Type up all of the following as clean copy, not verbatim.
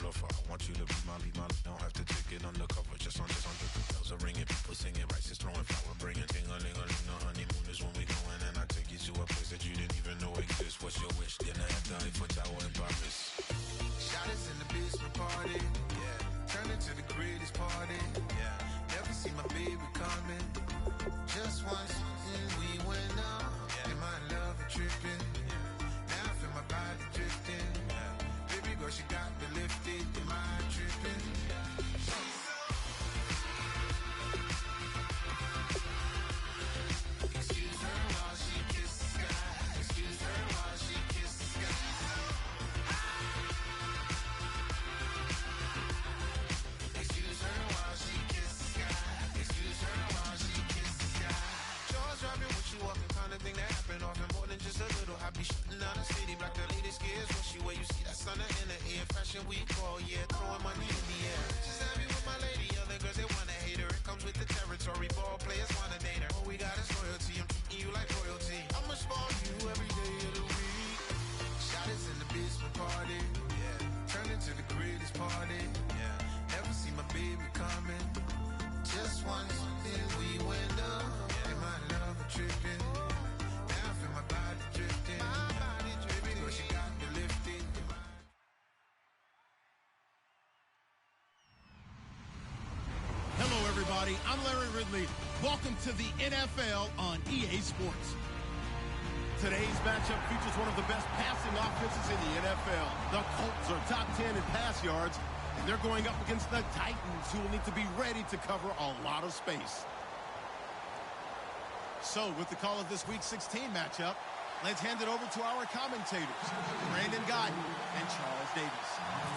bluffer. I want you to be my lead, don't have to take it undercover. Just under the bells are ringing, people singing, rice is throwing flower, bringing ting-a-ling-a-ling. The honeymoon is when we going, and I take you to a place that you didn't even know exists. What's your wish? Dinner at the Eiffel Tower in Paris. Shot is in the basement party, yeah. Turn into the greatest party, yeah. Never see my baby coming. Just once, and we went up, yeah. And my love a tripping, yeah. Now I feel my body drifting, yeah. Baby girl, she got me lifted, am I tripping? Excuse her while she kisses the sky. Excuse her while she kisses the sky. Excuse her while she kisses the sky. Excuse her while she kisses the sky. Jaws dropping when she walking, kind of thing that happen often. More than just a little. I be shooting down the city, black the latest gears. When she wear, you see that sun in the air. Fashion week all year, throwing money in the air. She's happy with my lady, other girls they wanna hate her. It comes with the territory, ball players wanna date her. All we got is loyalty, I'm treating you like royalty. I'ma spoil you every day of the week. Shot is in the basement party, yeah. Turn into the greatest party, yeah. Never see my baby coming. Just once, then we went up, yeah. And my love a tripping. Now I feel my body drifting. My body drifting, girl, she got me lifted. Hello, everybody. I'm Larry Ridley. Welcome to the NFL on EA Sports. Today's matchup features one of the best passing offenses in the NFL. The Colts are top 10 in pass yards, and they're going up against the Titans, who will need to be ready to cover a lot of space. So, with the call of this Week 16 matchup, let's hand it over to our commentators, Brandon Guyton and Charles Davis.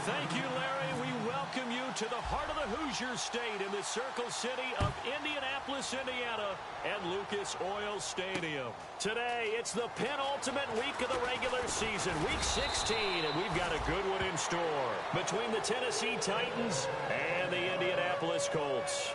Thank you, Larry. We welcome you to the heart of the Hoosier State in the Circle City of Indianapolis, Indiana, and Lucas Oil Stadium. Today, it's the penultimate week of the regular season, Week 16, and we've got a good one in store between the Tennessee Titans and the Indianapolis Colts.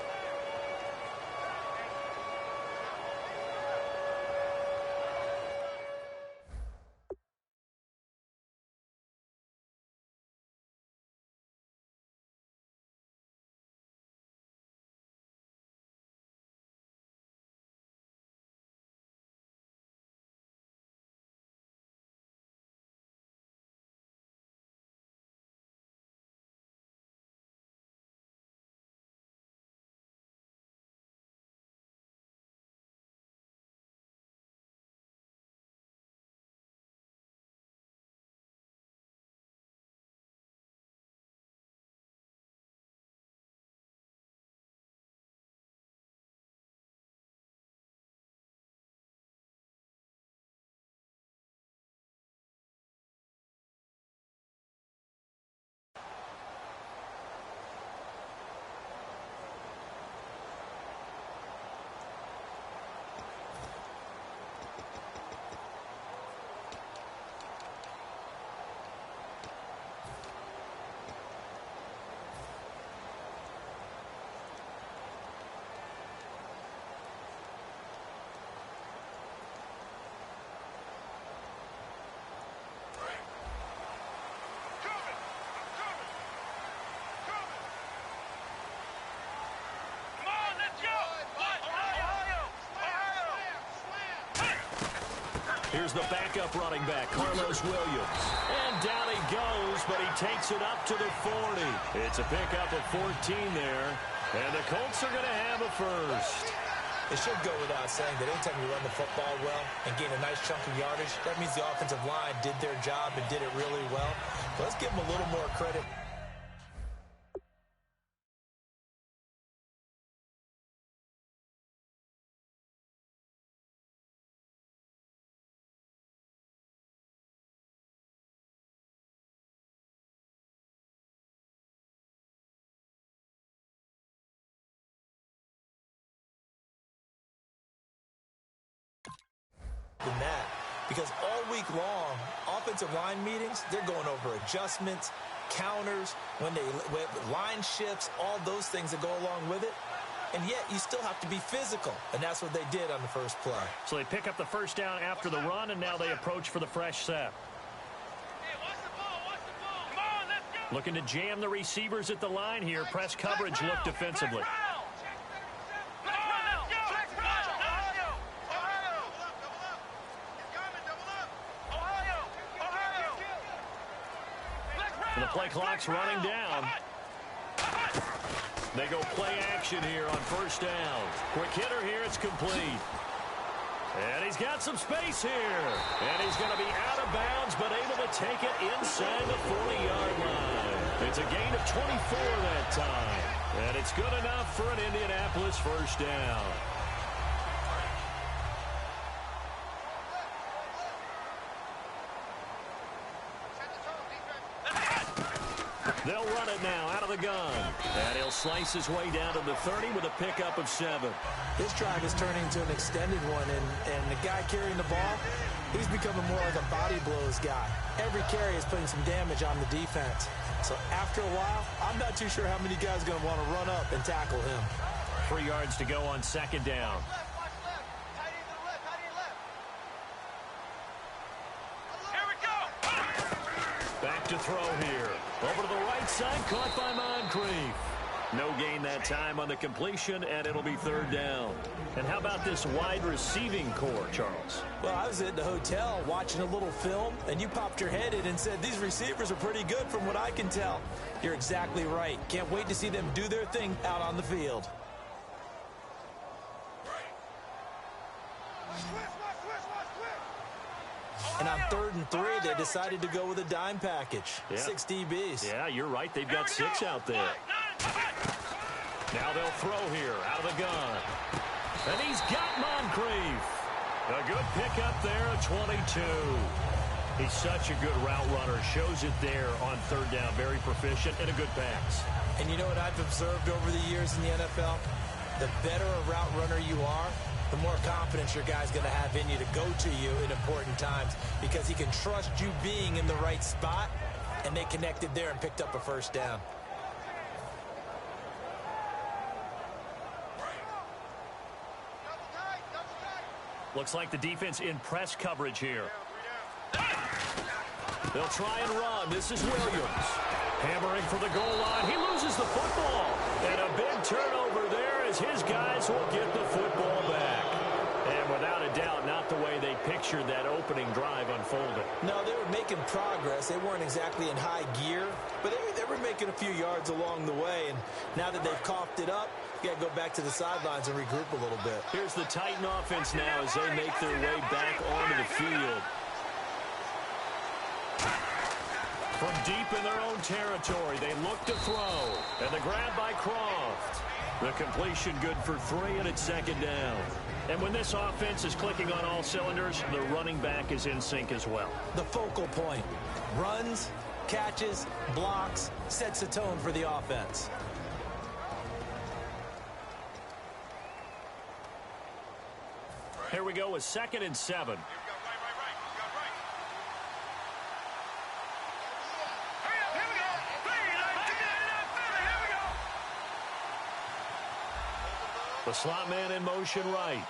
Here's the backup running back, Carlos Williams. And down he goes, but he takes it up to the 40. It's a pickup of 14 there. And the Colts are going to have a first. It should go without saying that anytime you run the football well and gain a nice chunk of yardage, that means the offensive line did their job and did it really well. But let's give them a little more credit. Than that, because all week long, offensive line meetings, they're going over adjustments, counters, when line shifts, all those things that go along with it. And yet, you still have to be physical, and that's what they did on the first play. So they pick up the first down after the run, and now they approach for the fresh set. Hey, watch the ball, watch the ball. Come on, let's go. Looking to jam the receivers at the line here. Press coverage look defensively. And the play clock's running down. They go play action here on first down. Quick hitter here. It's complete. And he's got some space here. And he's going to be out of bounds, but able to take it inside the 40-yard line. It's a gain of 24 that time. And it's good enough for an Indianapolis first down. They'll run it now out of the gun. And he'll slice his way down to the 30 with a pickup of 7. This drive is turning into an extended one, and the guy carrying the ball, he's becoming more like a body blows guy. Every carry is putting some damage on the defense. So after a while, I'm not too sure how many guys are going to want to run up and tackle him. 3 yards to go on second down. Back to throw here. Over to the right side, caught by Moncrief. No gain that time on the completion, and it'll be third down. And how about this wide receiving core, Charles? Well, I was at the hotel watching a little film, and you popped your head in and said, these receivers are pretty good from what I can tell. You're exactly right. Can't wait to see them do their thing out on the field. And on 3rd and 3, they decided to go with a dime package. Yeah. 6 DBs. Yeah, you're right. They've got 6 out there. Now they'll throw here out of the gun. And he's got Moncrief. A good pickup there at 22. He's such a good route runner. Shows it there on 3rd down. Very proficient and a good pass. And you know what I've observed over the years in the NFL? The better a route runner you are, the more confidence your guy's going to have in you to go to you in important times, because he can trust you being in the right spot, and they connected there and picked up a first down. Looks like the defense in press coverage here. They'll try and run. This is Williams. Hammering for the goal line. He loses the football. And a big turnover there as his guys will get the football back. And without a doubt, not the way they pictured that opening drive unfolded. No, they were making progress. They weren't exactly in high gear, but they were making a few yards along the way. And now that they've coughed it up, you got to go back to the sidelines and regroup a little bit. Here's the Titan offense now as they make their way back onto the field. From deep in their own territory, they look to throw. And the grab by Croft. The completion good for 3, and it's second down. And when this offense is clicking on all cylinders, the running back is in sync as well. The focal point. Runs, catches, blocks, sets a tone for the offense. Here we go with 2nd and 7. The slot man in motion right.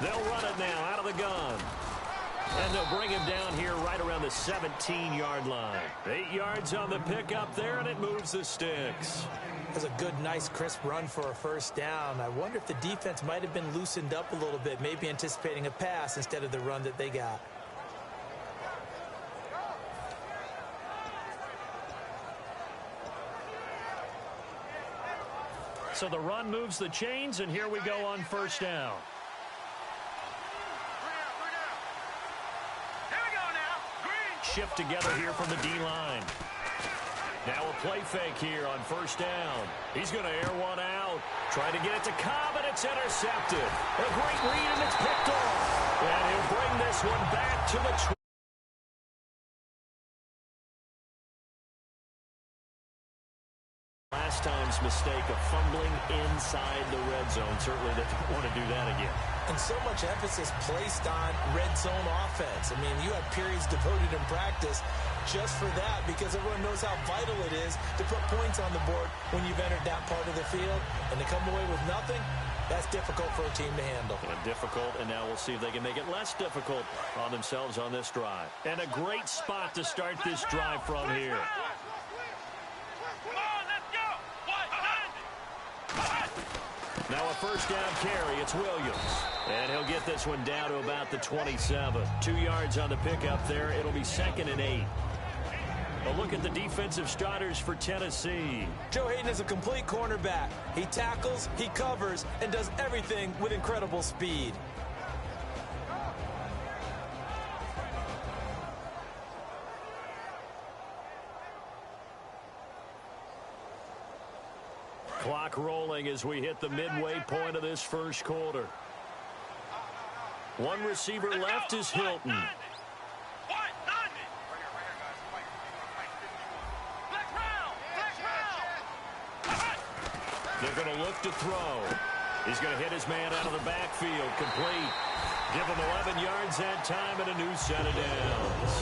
They'll run it now out of the gun. And they'll bring him down here right around the 17-yard line. 8 yards on the pickup there, and it moves the sticks. That's a good, nice, crisp run for a first down. I wonder if the defense might have been loosened up a little bit, maybe anticipating a pass instead of the run that they got. So the run moves the chains, and here we go on first down. Shift together here from the D-line. Now a play fake here on first down. He's going to air one out. Trying to get it to Cobb, and it's intercepted. A great read, and it's picked off. And he'll bring this one back to the last time's mistake of fumbling inside the red zone. Certainly they don't want to do that again. And so much emphasis placed on red zone offense. I mean, you have periods devoted in practice just for that, because everyone knows how vital it is to put points on the board when you've entered that part of the field. And to come away with nothing, That's difficult for a team to handle. And difficult, and now we'll see if they can make it less difficult on themselves on this drive. And a great spot to start this drive from here. Now a first down carry. It's Williams. And he'll get this one down to about the 27. 2 yards on the pickup there. It'll be 2nd and 8. A look at the defensive starters for Tennessee. Joe Hayden is a complete cornerback. He tackles, he covers, and does everything with incredible speed. Clock rolling as we hit the midway point of this first quarter. One receiver left is Hilton. They're going to look to throw. He's going to hit his man out of the backfield. Complete. Give him 11 yards that time and a new set of downs.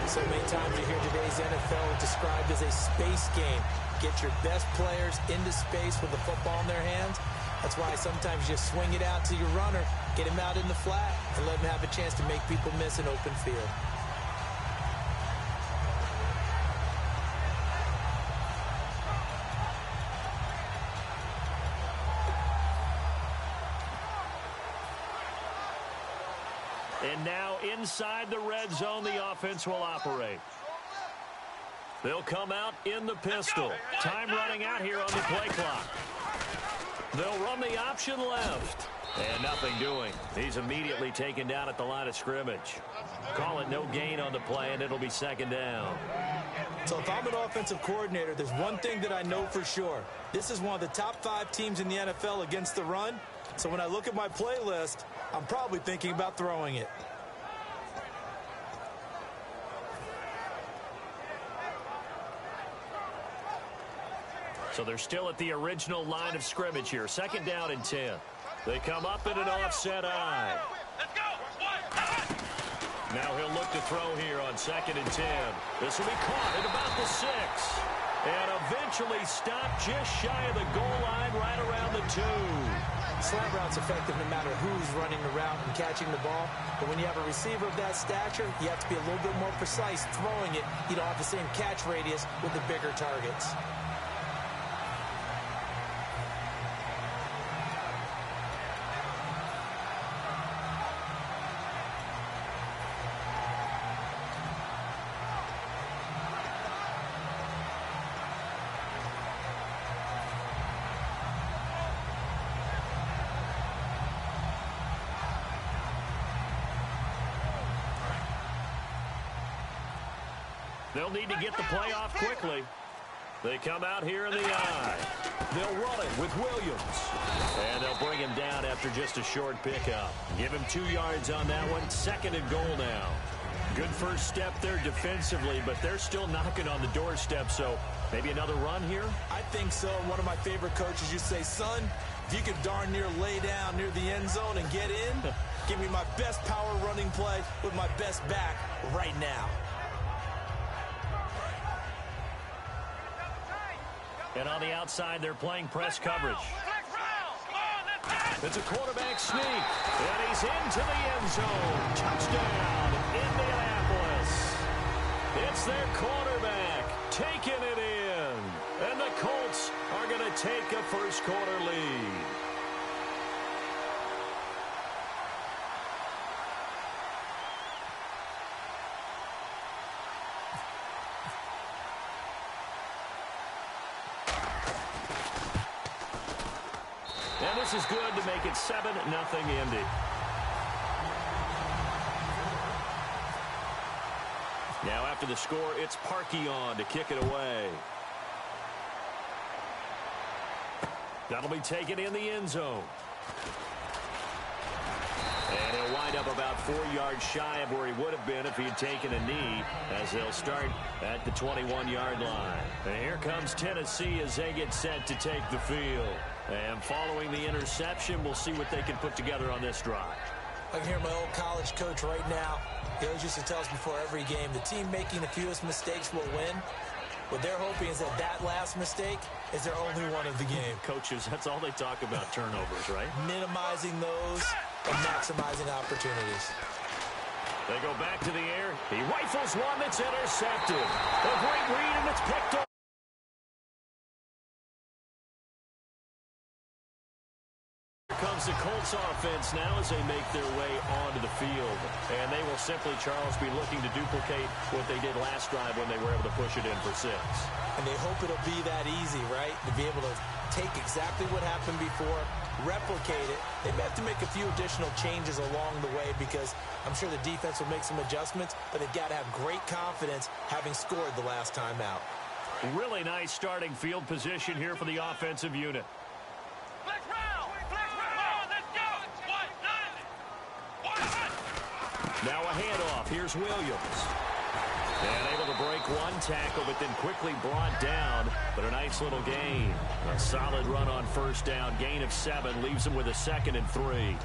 So many times you hear today's NFL described as a space game. Get your best players into space with the football in their hands. That's why sometimes you swing it out to your runner, get him out in the flat, and let him have a chance to make people miss an open field. And now inside the red zone, the offense will operate. They'll come out in the pistol. Time running out here on the play clock. They'll run the option left. And nothing doing. He's immediately taken down at the line of scrimmage. Call it no gain on the play, and it'll be 2nd down. So if I'm an offensive coordinator, there's one thing that I know for sure. This is one of the top 5 teams in the NFL against the run. So when I look at my play list, I'm probably thinking about throwing it. So they're still at the original line of scrimmage here. 2nd down and 10. They come up in an offset eye. Now he'll look to throw here on 2nd and 10. This will be caught at about the 6. And eventually stopped just shy of the goal line right around the 2. Slant route's effective no matter who's running the route and catching the ball. But when you have a receiver of that stature, you have to be a little bit more precise throwing it. You don't have the same catch radius with the bigger targets. They'll need to get the play off quickly. They come out here in the eye. They'll run it with Williams. And they'll bring him down after just a short pickup. Give him 2 yards on that one. 2nd and goal now. Good first step there defensively, but they're still knocking on the doorstep, so maybe another run here? I think so. One of my favorite coaches used to say, son, if you could darn near lay down near the end zone and get in, give me my best power running play with my best back right now. And on the outside, they're playing press coverage. It's a quarterback sneak. And he's into the end zone. Touchdown, Indianapolis. It's their quarterback taking it in. And the Colts are going to take a first quarter lead. And this is good to make it 7-0 Indy. Now after the score, it's Parkey on to kick it away. That'll be taken in the end zone. And he'll wind up about 4 yards shy of where he would have been if he had taken a knee, as they'll start at the 21-yard line. And here comes Tennessee as they get set to take the field. And following the interception, we'll see what they can put together on this drive. I can hear my old college coach right now. He always used to tell us before every game, the team making the fewest mistakes will win. What they're hoping is that that last mistake is their only one of the game. Coaches, that's all they talk about, turnovers, right? Minimizing those and maximizing opportunities. They go back to the air. He rifles one that's intercepted. A great read, and it's picked up. Here comes the Colts offense now as they make their way onto the field. And they will simply, Charles, be looking to duplicate what they did last drive when they were able to push it in for 6. And they hope it'll be that easy, right? To be able to take exactly what happened before, replicate it. They may have to make a few additional changes along the way because I'm sure the defense will make some adjustments, but they've got to have great confidence having scored the last time out. Really nice starting field position here for the offensive unit. Now a handoff. Here's Williams. And able to break one tackle, but then quickly brought down. But a nice little gain. A solid run on first down. Gain of 7 leaves him with a 2nd and 3.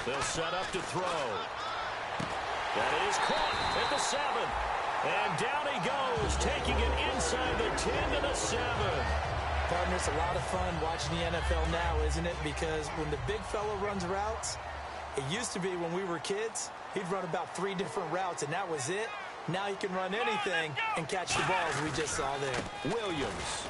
They'll set up to throw. That is caught at the 7. And down he goes, taking it inside the 10 to the 7. Partner, it's a lot of fun watching the NFL now, isn't it? Because when the big fella runs routes, it used to be when we were kids, he'd run about 3 different routes, and that was it. Now he can run anything and catch the balls we just saw there. Williams.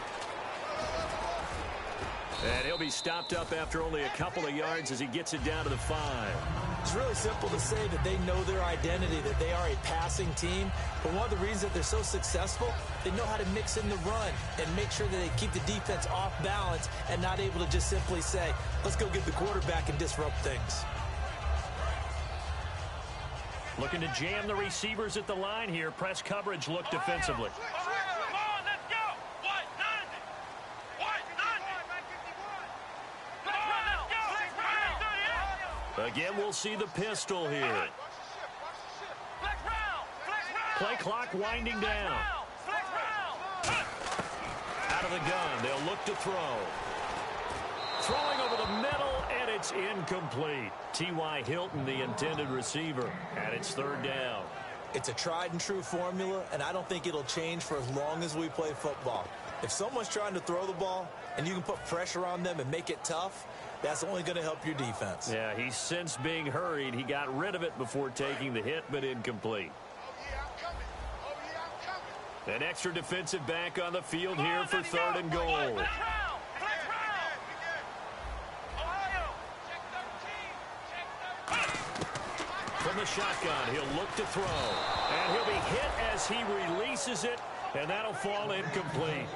And he'll be stopped up after only a couple of yards as he gets it down to the 5. It's really simple to say that they know their identity, that they are a passing team. But one of the reasons that they're so successful, they know how to mix in the run and make sure that they keep the defense off balance and not able to just simply say, let's go get the quarterback and disrupt things. Looking to jam the receivers at the line here. Press coverage look defensively. Again, we'll see the pistol here. Play clock winding down. Out of the gun, they'll look to throw. Throwing over the middle, and it's incomplete. T.Y. Hilton, the intended receiver, and it's 3rd down. It's a tried and true formula, and I don't think it'll change for as long as we play football. If someone's trying to throw the ball and you can put pressure on them and make it tough, that's only going to help your defense. Yeah, he's since being hurried. He got rid of it before taking the hit, but incomplete. An extra defensive back on the field here for 3rd and goal. From the shotgun, he'll look to throw. And he'll be hit as he releases it, and that'll fall incomplete.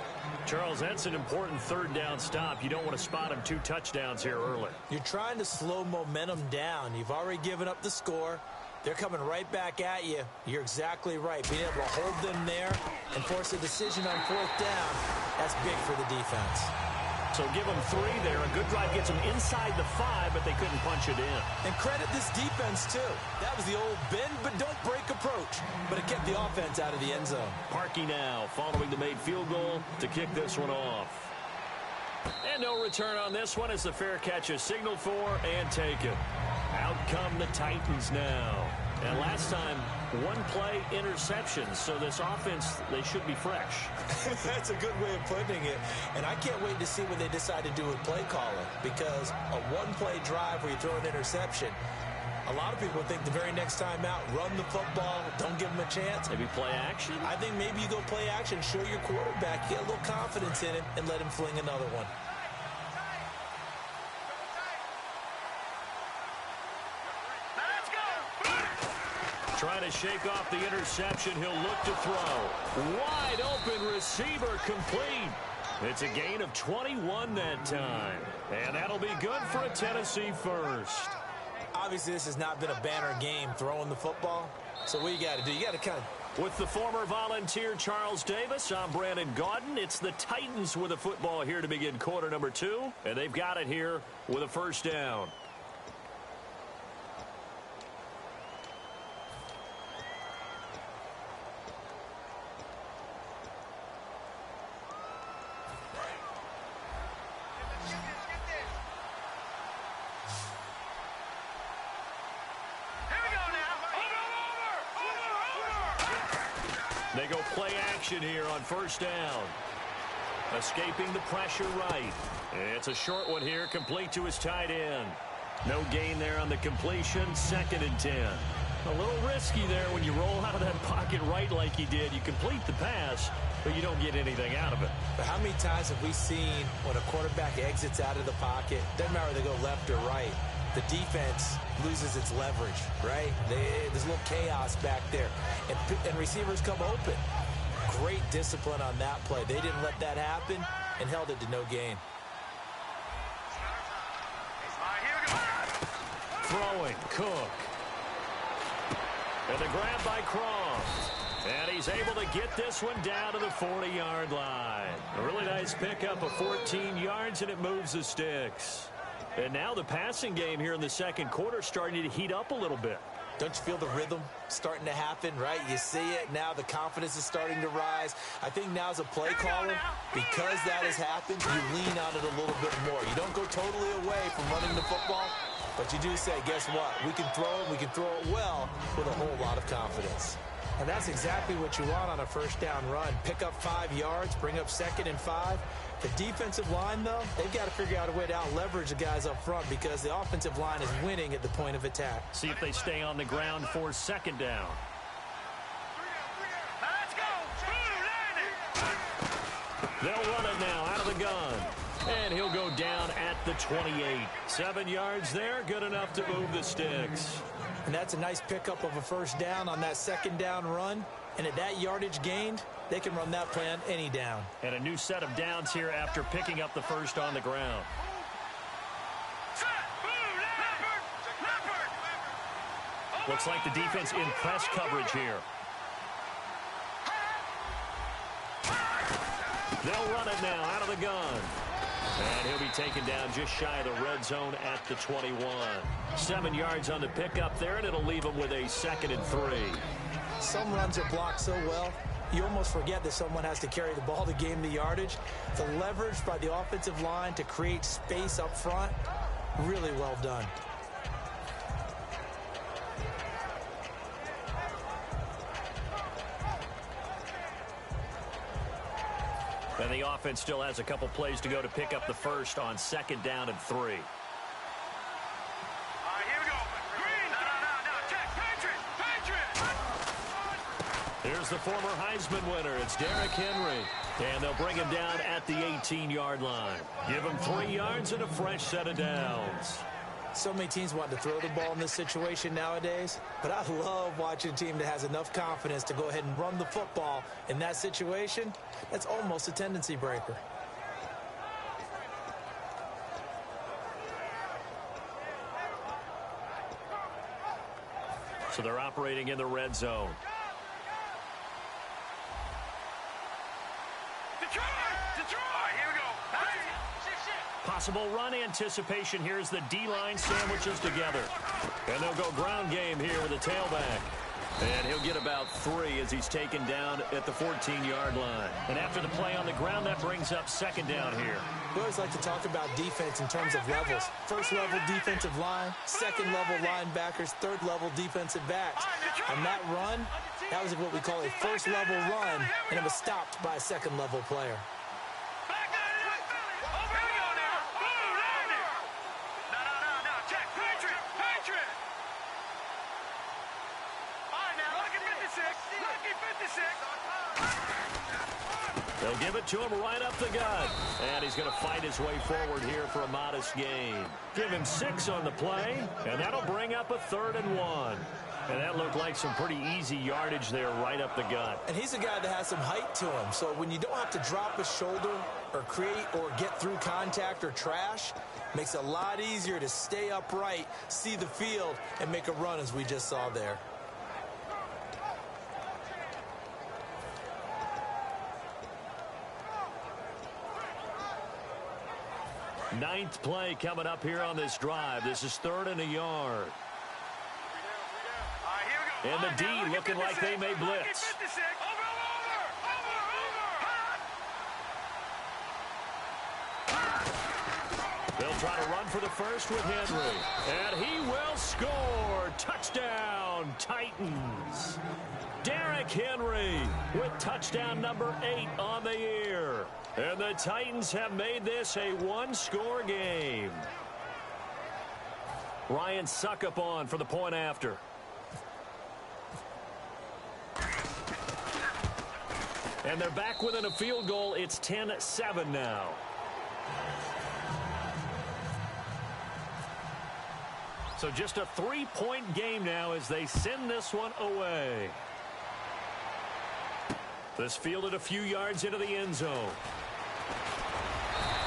Charles, that's an important 3rd down stop. You don't want to spot him 2 touchdowns here early. You're trying to slow momentum down. You've already given up the score. They're coming right back at you. You're exactly right. Being able to hold them there and force a decision on 4th down, that's big for the defense. So give them 3 there. A good drive gets them inside the 5, but they couldn't punch it in. And credit this defense, too. That was the old bend but don't break approach. But it kept the offense out of the end zone. Parkey now following the made field goal to kick this one off. And no return on this one as the fair catch is signaled for and taken. Out come the Titans now. And last time, 1-play interception. So this offense, they should be fresh. That's a good way of putting it. And I can't wait to see what they decide to do with play calling. Because a 1-play drive where you throw an interception, a lot of people think the very next time out, run the football, don't give them a chance. Maybe play action? I think maybe you go play action, show your quarterback, get a little confidence in him, and let him fling another one. Trying to shake off the interception. He'll look to throw. Wide open receiver complete. It's a gain of 21 that time. And that'll be good for a Tennessee first. Obviously, this has not been a banner game throwing the football. So what you got to do, you got to kind of With the former Volunteer Charles Davis, I'm Brandon Gaudin. It's the Titans with the football here to begin quarter number 2, and they've got it here with a first down. They go play action here on first down. Escaping the pressure right. It's a short one here, complete to his tight end. No gain there on the completion, 2nd and 10. A little risky there when you roll out of that pocket right like he did. You complete the pass, but you don't get anything out of it. But how many times have we seen when a quarterback exits out of the pocket, doesn't matter whether they go left or right, the defense loses its leverage, right? There's a little chaos back there. And receivers come open. Great discipline on that play. They didn't let that happen and held it to no gain. Throwing, Cook. And the grab by Cross. And he's able to get this one down to the 40-yard line. A really nice pickup of 14 yards, and it moves the sticks. And now the passing game here in the second quarter starting to heat up a little bit. Don't you feel the rhythm starting to happen, right? You see it now. The confidence is starting to rise. I think now as a play caller, because that has happened, you lean on it a little bit more. You don't go totally away from running the football, but you do say, guess what? We can throw it. We can throw it well with a whole lot of confidence. And that's exactly what you want on a first down run. Pick up 5 yards, bring up 2nd and 5. The defensive line, though, they've got to figure out a way to out-leverage the guys up front because the offensive line is winning at the point of attack. See if they stay on the ground for 2nd down. Let's go. They'll run it now out of the gun. And he'll go down at the 28. 7 yards there, good enough to move the sticks. And that's a nice pickup of a first down on that 2nd down run. And at that yardage gained, they can run that play on any down. And a new set of downs here after picking up the first on the ground. Looks like the defense in press coverage here. They'll run it now out of the gun. And he'll be taken down just shy of the red zone at the 21. 7 yards on the pickup there, and it'll leave him with a 2nd and 3. Some runs are blocked so well, you almost forget that someone has to carry the ball to gain the yardage. The leverage by the offensive line to create space up front, really well done. And the offense still has a couple plays to go to pick up the first on 2nd down and 3. All right, here we go. Green. No. Check. Patriot. Here's the former Heisman winner. It's Derrick Henry. And they'll bring him down at the 18-yard line. Give him 3 yards and a fresh set of downs. So many teams want to throw the ball in this situation nowadays, but I love watching a team that has enough confidence to go ahead and run the football in that situation. That's almost a tendency breaker. So they're operating in the red zone. Detroit. All right, here we go. Possible run anticipation. Here's the D-line sandwiches together. And they'll go ground game here with a tailback. And he'll get about 3 as he's taken down at the 14-yard line. And after the play on the ground, that brings up 2nd down here. We always like to talk about defense in terms of levels. First-level defensive line, second-level linebackers, third-level defensive backs. On that run, that was what we call a first-level run, and it was stopped by a second-level player. They'll give it to him right up the gut. And he's going to fight his way forward here for a modest gain. Give him 6 on the play, and that'll bring up a 3rd and 1. And that looked like some pretty easy yardage there right up the gut. And he's a guy that has some height to him. So when you don't have to drop a shoulder or create or get through contact or trash, makes it a lot easier to stay upright, see the field, and make a run as we just saw there. Ninth play coming up here on this drive. This is 3rd and a yard. And the D looking like they may blitz. They'll try to run for the first with Henry. And he will score. Touchdown, Titans. Derrick Henry with touchdown number 8 on the year. And the Titans have made this a one-score game. Ryan Suckup on for the point after. And they're back within a field goal. It's 10-7 now. So just a 3-point game now as they send this one away. This fielded a few yards into the end zone.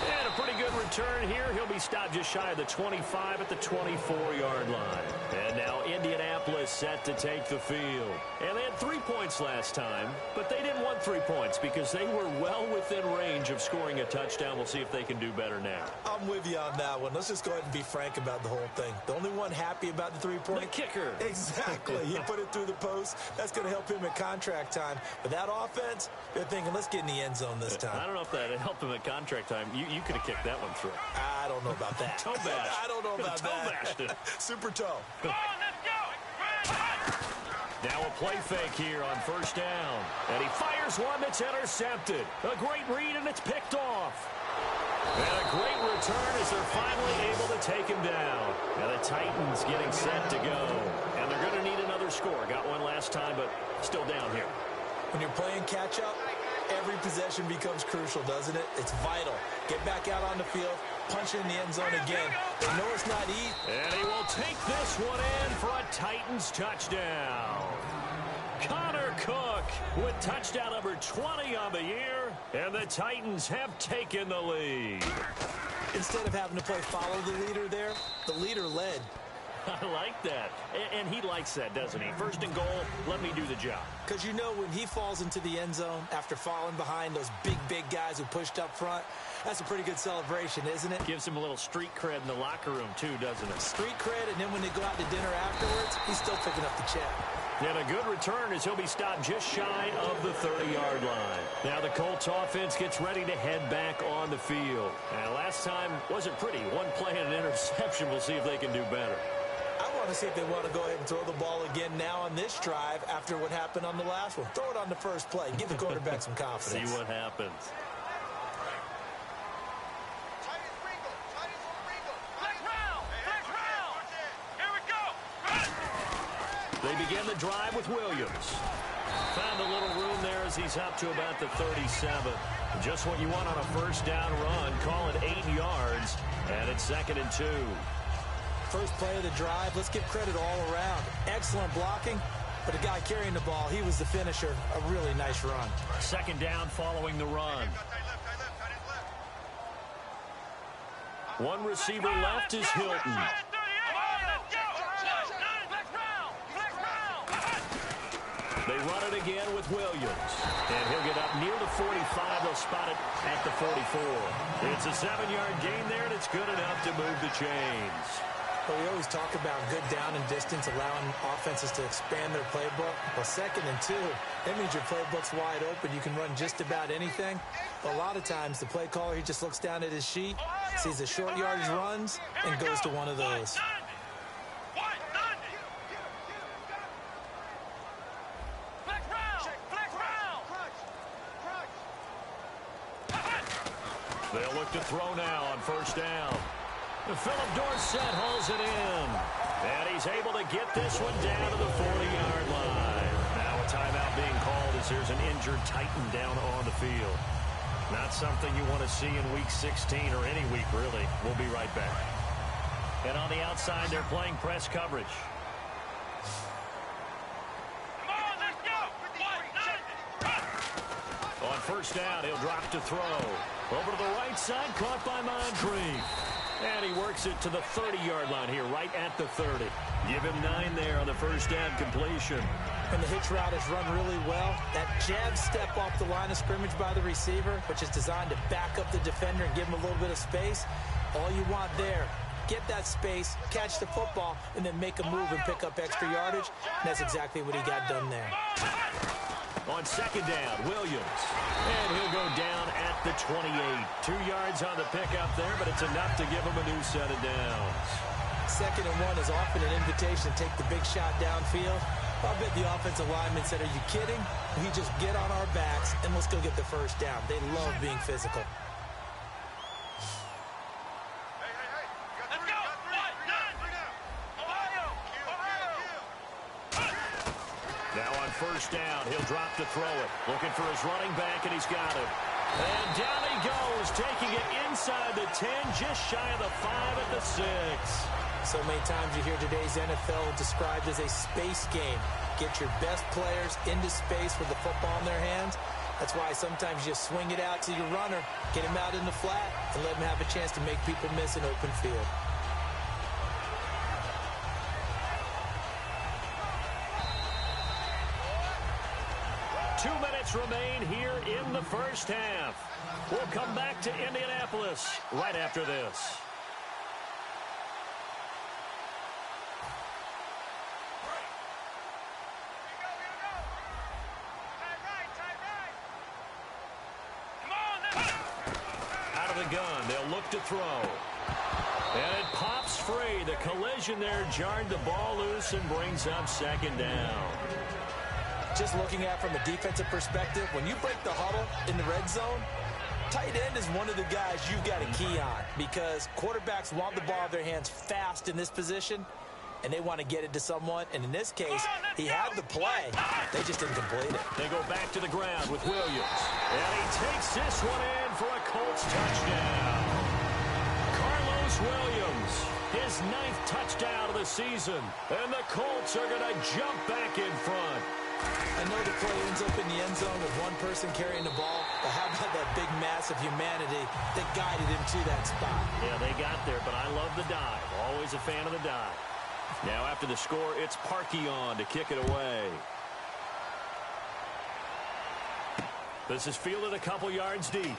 And a pretty good return here. He'll be stopped just shy of the 25 at the 24-yard line. And now Indianapolis set to take the field. And they had 3 points last time, but they didn't want 3 points because they were well within range of scoring a touchdown. We'll see if they can do better now. I'm with you on that one. Let's just go ahead and be frank about the whole thing. The only one happy about the 3-point. The kicker. Exactly. He put it through the post. That's going to help him at contract time. But that offense, they're thinking, let's get in the end zone this time. I don't know if that helped him at contract time. You could have kicked that one through. I don't know about that. Toe bash. I don't know about that. Toe Super toe. Come on, let's go. Now a play fake here on first down. And he fires one that's intercepted. A great read, and it's picked off. And a great return as they're finally able to take him down. And the Titans getting set to go. And they're going to need another score. Got one last time, but still down here. When you're playing catch-up, every possession becomes crucial, doesn't it? It's vital. Get back out on the field, punch it in the end zone again. They know it's not easy. And he will take this one in for a Titans touchdown. Connor Cook with touchdown number 20 on the year. And the Titans have taken the lead. Instead of having to play follow the leader there, the leader led. I like that. And he likes that, doesn't he? First and goal, let me do the job. Because you know when he falls into the end zone after falling behind those big guys who pushed up front, that's a pretty good celebration, isn't it? Gives him a little street cred in the locker room, too, doesn't it? Street cred, and then when they go out to dinner afterwards, he's still picking up the check. And a good return as he'll be stopped just shy of the 30-yard line. Now the Colts offense gets ready to head back on the field. And last time wasn't pretty. One play and an interception. We'll see if they can do better. I want to see if they want to go ahead and throw the ball again now on this drive after what happened on the last one. Throw it on the first play. Give the quarterback some confidence. See what happens. They begin the drive with Williams. Found a little room there as he's up to about the 37. Just what you want on a first down run. Call it 8 yards, and it's 2nd and 2. First play of the drive, let's give credit all around. Excellent blocking, but the guy carrying the ball, he was the finisher. A really nice run. 2nd down following the run. One receiver left is Hilton. They run it again with Williams. And he'll get up near the 45. They'll spot it at the 44. It's a 7-yard gain there, and it's good enough to move the chains. Well, we always talk about good down and distance, allowing offenses to expand their playbook. Well, 2nd and 2, that means your playbook's wide open. You can run just about anything. But a lot of times, the play caller, he just looks down at his sheet, sees the short yardage runs, and goes to one of those. They'll look to throw now on first down. Philip Dorsett hauls it in. And he's able to get this one down to the 40-yard line. Now a timeout being called as there's an injured Titan down on the field. Not something you want to see in Week 16 or any week, really. We'll be right back. And on the outside, they're playing press coverage. On first down, he'll drop to throw. Over to the right side, caught by Moncrief. And he works it to the 30-yard line here, right at the 30. Give him 9 there on the first down completion. And the hitch route is run really well. That jab step off the line of scrimmage by the receiver, which is designed to back up the defender and give him a little bit of space. All you want there, get that space, catch the football, and then make a move and pick up extra yardage. And that's exactly what he got done there. On second down, Williams. And he'll go down at the 28. 2 yards on the pickup there, but it's enough to give him a new set of downs. 2nd and 1 is often an invitation to take the big shot downfield. I bet the offensive lineman said, are you kidding? We just get on our backs and let's go get the first down. They love being physical. Now on first down, he'll drop to throw it. Looking for his running back, and he's got him. And down he goes, taking it inside the 10, just shy of the 5 at the 6. So many times you hear today's NFL described as a space game. Get your best players into space with the football in their hands. That's why sometimes you swing it out to your runner, get him out in the flat, and let him have a chance to make people miss an open field. Two minutes remain here in the first half. We'll come back to Indianapolis right after this. Out of the gun, they'll look to throw. And it pops free. The collision there jarred the ball loose and brings up second down. Just looking at it from a defensive perspective, when you break the huddle in the red zone, tight end is one of the guys you've got to key on because quarterbacks want the ball in their hands fast in this position, and they want to get it to someone. And in this case, he had the play. They just didn't complete it. They go back to the ground with Williams. And he takes this one in for a Colts touchdown. Carlos Williams, his 9th touchdown of the season. And the Colts are going to jump back in front. I know the play ends up in the end zone with one person carrying the ball, but how about that big mass of humanity that guided him to that spot? Yeah, they got there, but I love the dive. Always a fan of the dive. Now after the score, it's Parkey on to kick it away. This is fielded a couple yards deep.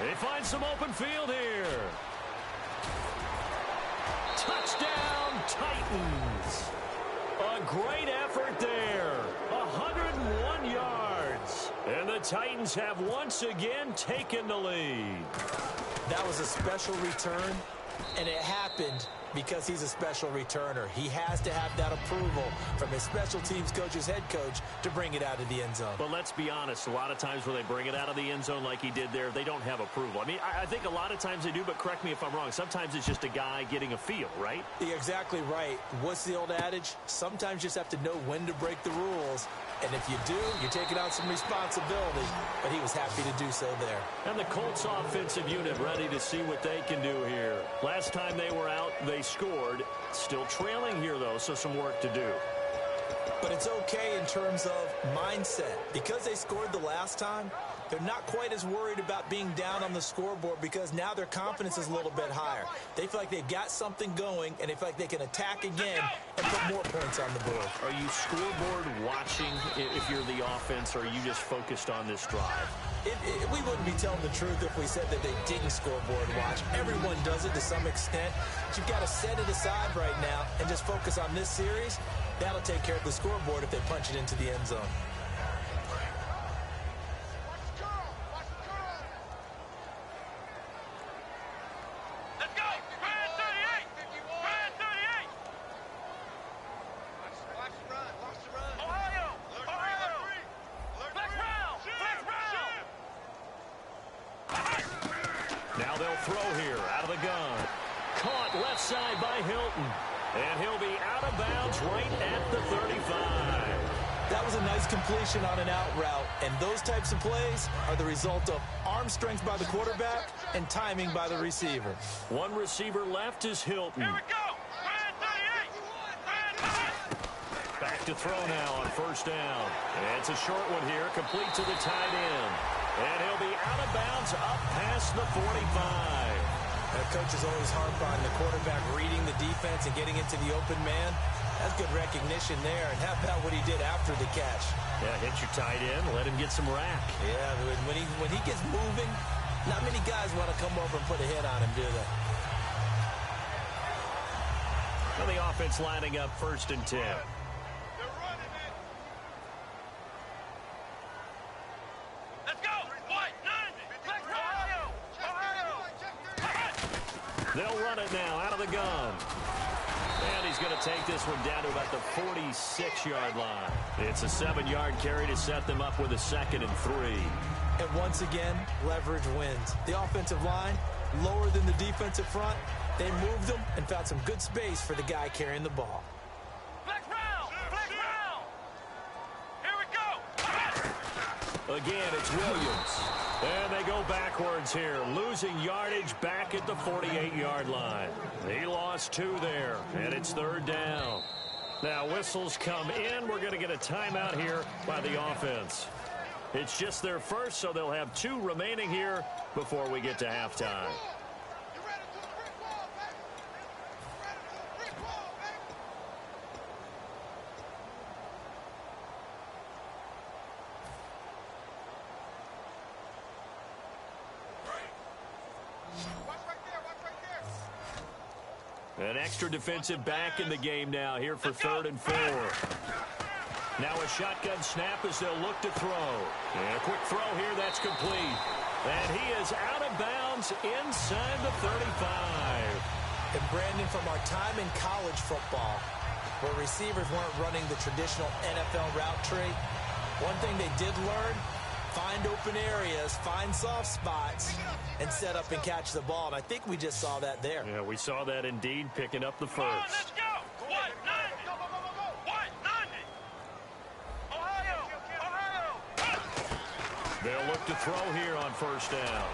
They find some open field here. Touchdown, Titans. A great effort there. 101 yards. And the Titans have once again taken the lead. That was a special return, and it happened because he's a special returner. He has to have that approval from his special teams coach's head coach to bring it out of the end zone. But let's be honest, a lot of times when they bring it out of the end zone like he did there, they don't have approval. I mean, I think a lot of times they do, but correct me if I'm wrong. Sometimes it's just a guy getting a feel, right? You're exactly right. What's the old adage? Sometimes you just have to know when to break the rules. And if you do, you're taking on some responsibility. But he was happy to do so there. And the Colts offensive unit ready to see what they can do here. Last time they were out, they scored. Still trailing here, though, so some work to do. But it's okay in terms of mindset. Because they scored the last time, they're not quite as worried about being down on the scoreboard because now their confidence is a little bit higher. They feel like they've got something going, and they feel like they can attack again and put more points on the board. Are you scoreboard watching if you're the offense, or are you just focused on this drive? We wouldn't be telling the truth if we said that they didn't scoreboard watch. Everyone does it to some extent. But you've got to set it aside right now and just focus on this series. That'll take care of the scoreboard if they punch it into the end zone. Now they'll throw here out of the gun. Caught left side by Hilton. And he'll be out of bounds right at the 35. That was a nice completion on an out route. And those types of plays are the result of arm strength by the quarterback and timing by the receiver. One receiver left is Hilton. Here we go. Back to throw now on first down. And it's a short one here, complete to the tight end. And he'll be out of bounds up past the 45. Coaches always harp on the quarterback reading the defense and getting into the open man. That's good recognition there. And how about what he did after the catch? Yeah, hit your tight end, let him get some rack. Yeah, when he gets moving, not many guys want to come over and put a hit on him, do they? Well, the offense lining up 1st and 10. They'll run it now out of the gun. And he's going to take this one down to about the 46-yard line. It's a 7-yard carry to set them up with a 2nd and 3. And once again, leverage wins. The offensive line, lower than the defensive front. They moved them and found some good space for the guy carrying the ball. Flex round! Flex round! Here we go! Again, it's Williams. And they go backwards here, losing yardage back at the 48-yard line. He lost 2 there, and it's 3rd down. Now, whistles come in. We're going to get a timeout here by the offense. It's just their first, so they'll have 2 remaining here before we get to halftime. An extra defensive back in the game now here for 3rd and 4. Now a shotgun snap as they'll look to throw. And a quick throw here, that's complete. And he is out of bounds inside the 35. And Brandon, from our time in college football, where receivers weren't running the traditional NFL route tree, one thing they did learn, find open areas, find soft spots, and set up and catch the ball. And I think we just saw that there. Yeah, we saw that indeed, picking up the first. Let's go! 190! 190! Ohio! Ohio! They'll look to throw here on 1st down.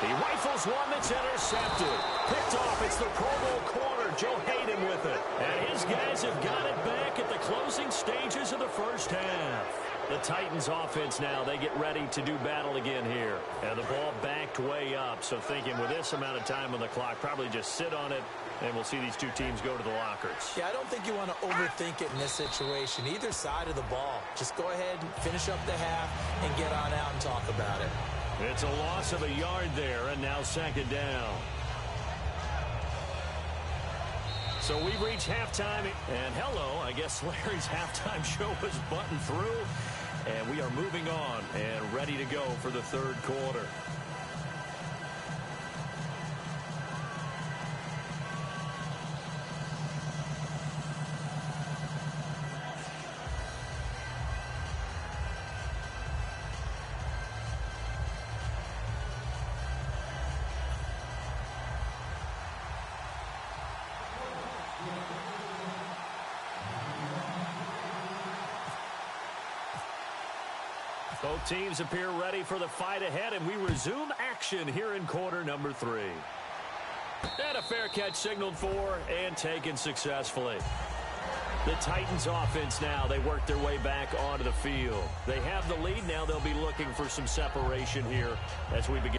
He rifles one that's intercepted. Picked off. It's the Pro Bowl corner, Joe Hayden, with it. And his guys have got it back at the closing stages of the 1st half. The Titans offense now, they get ready to do battle again here. And the ball backed way up, so thinking with this amount of time on the clock, probably just sit on it, and we'll see these 2 teams go to the lockers. Yeah, I don't think you want to overthink it in this situation. Either side of the ball. Just go ahead and finish up the half and get on out and talk about it. It's a loss of a yard there, and now 2nd down. So we've reached halftime, and hello, I guess Larry's halftime show is buttoned through, and we are moving on and ready to go for the 3rd quarter. Both teams appear ready for the fight ahead, and we resume action here in quarter number 3. And a fair catch signaled for and taken successfully. The Titans offense now, they work their way back onto the field. They have the lead. Now they'll be looking for some separation here as we begin.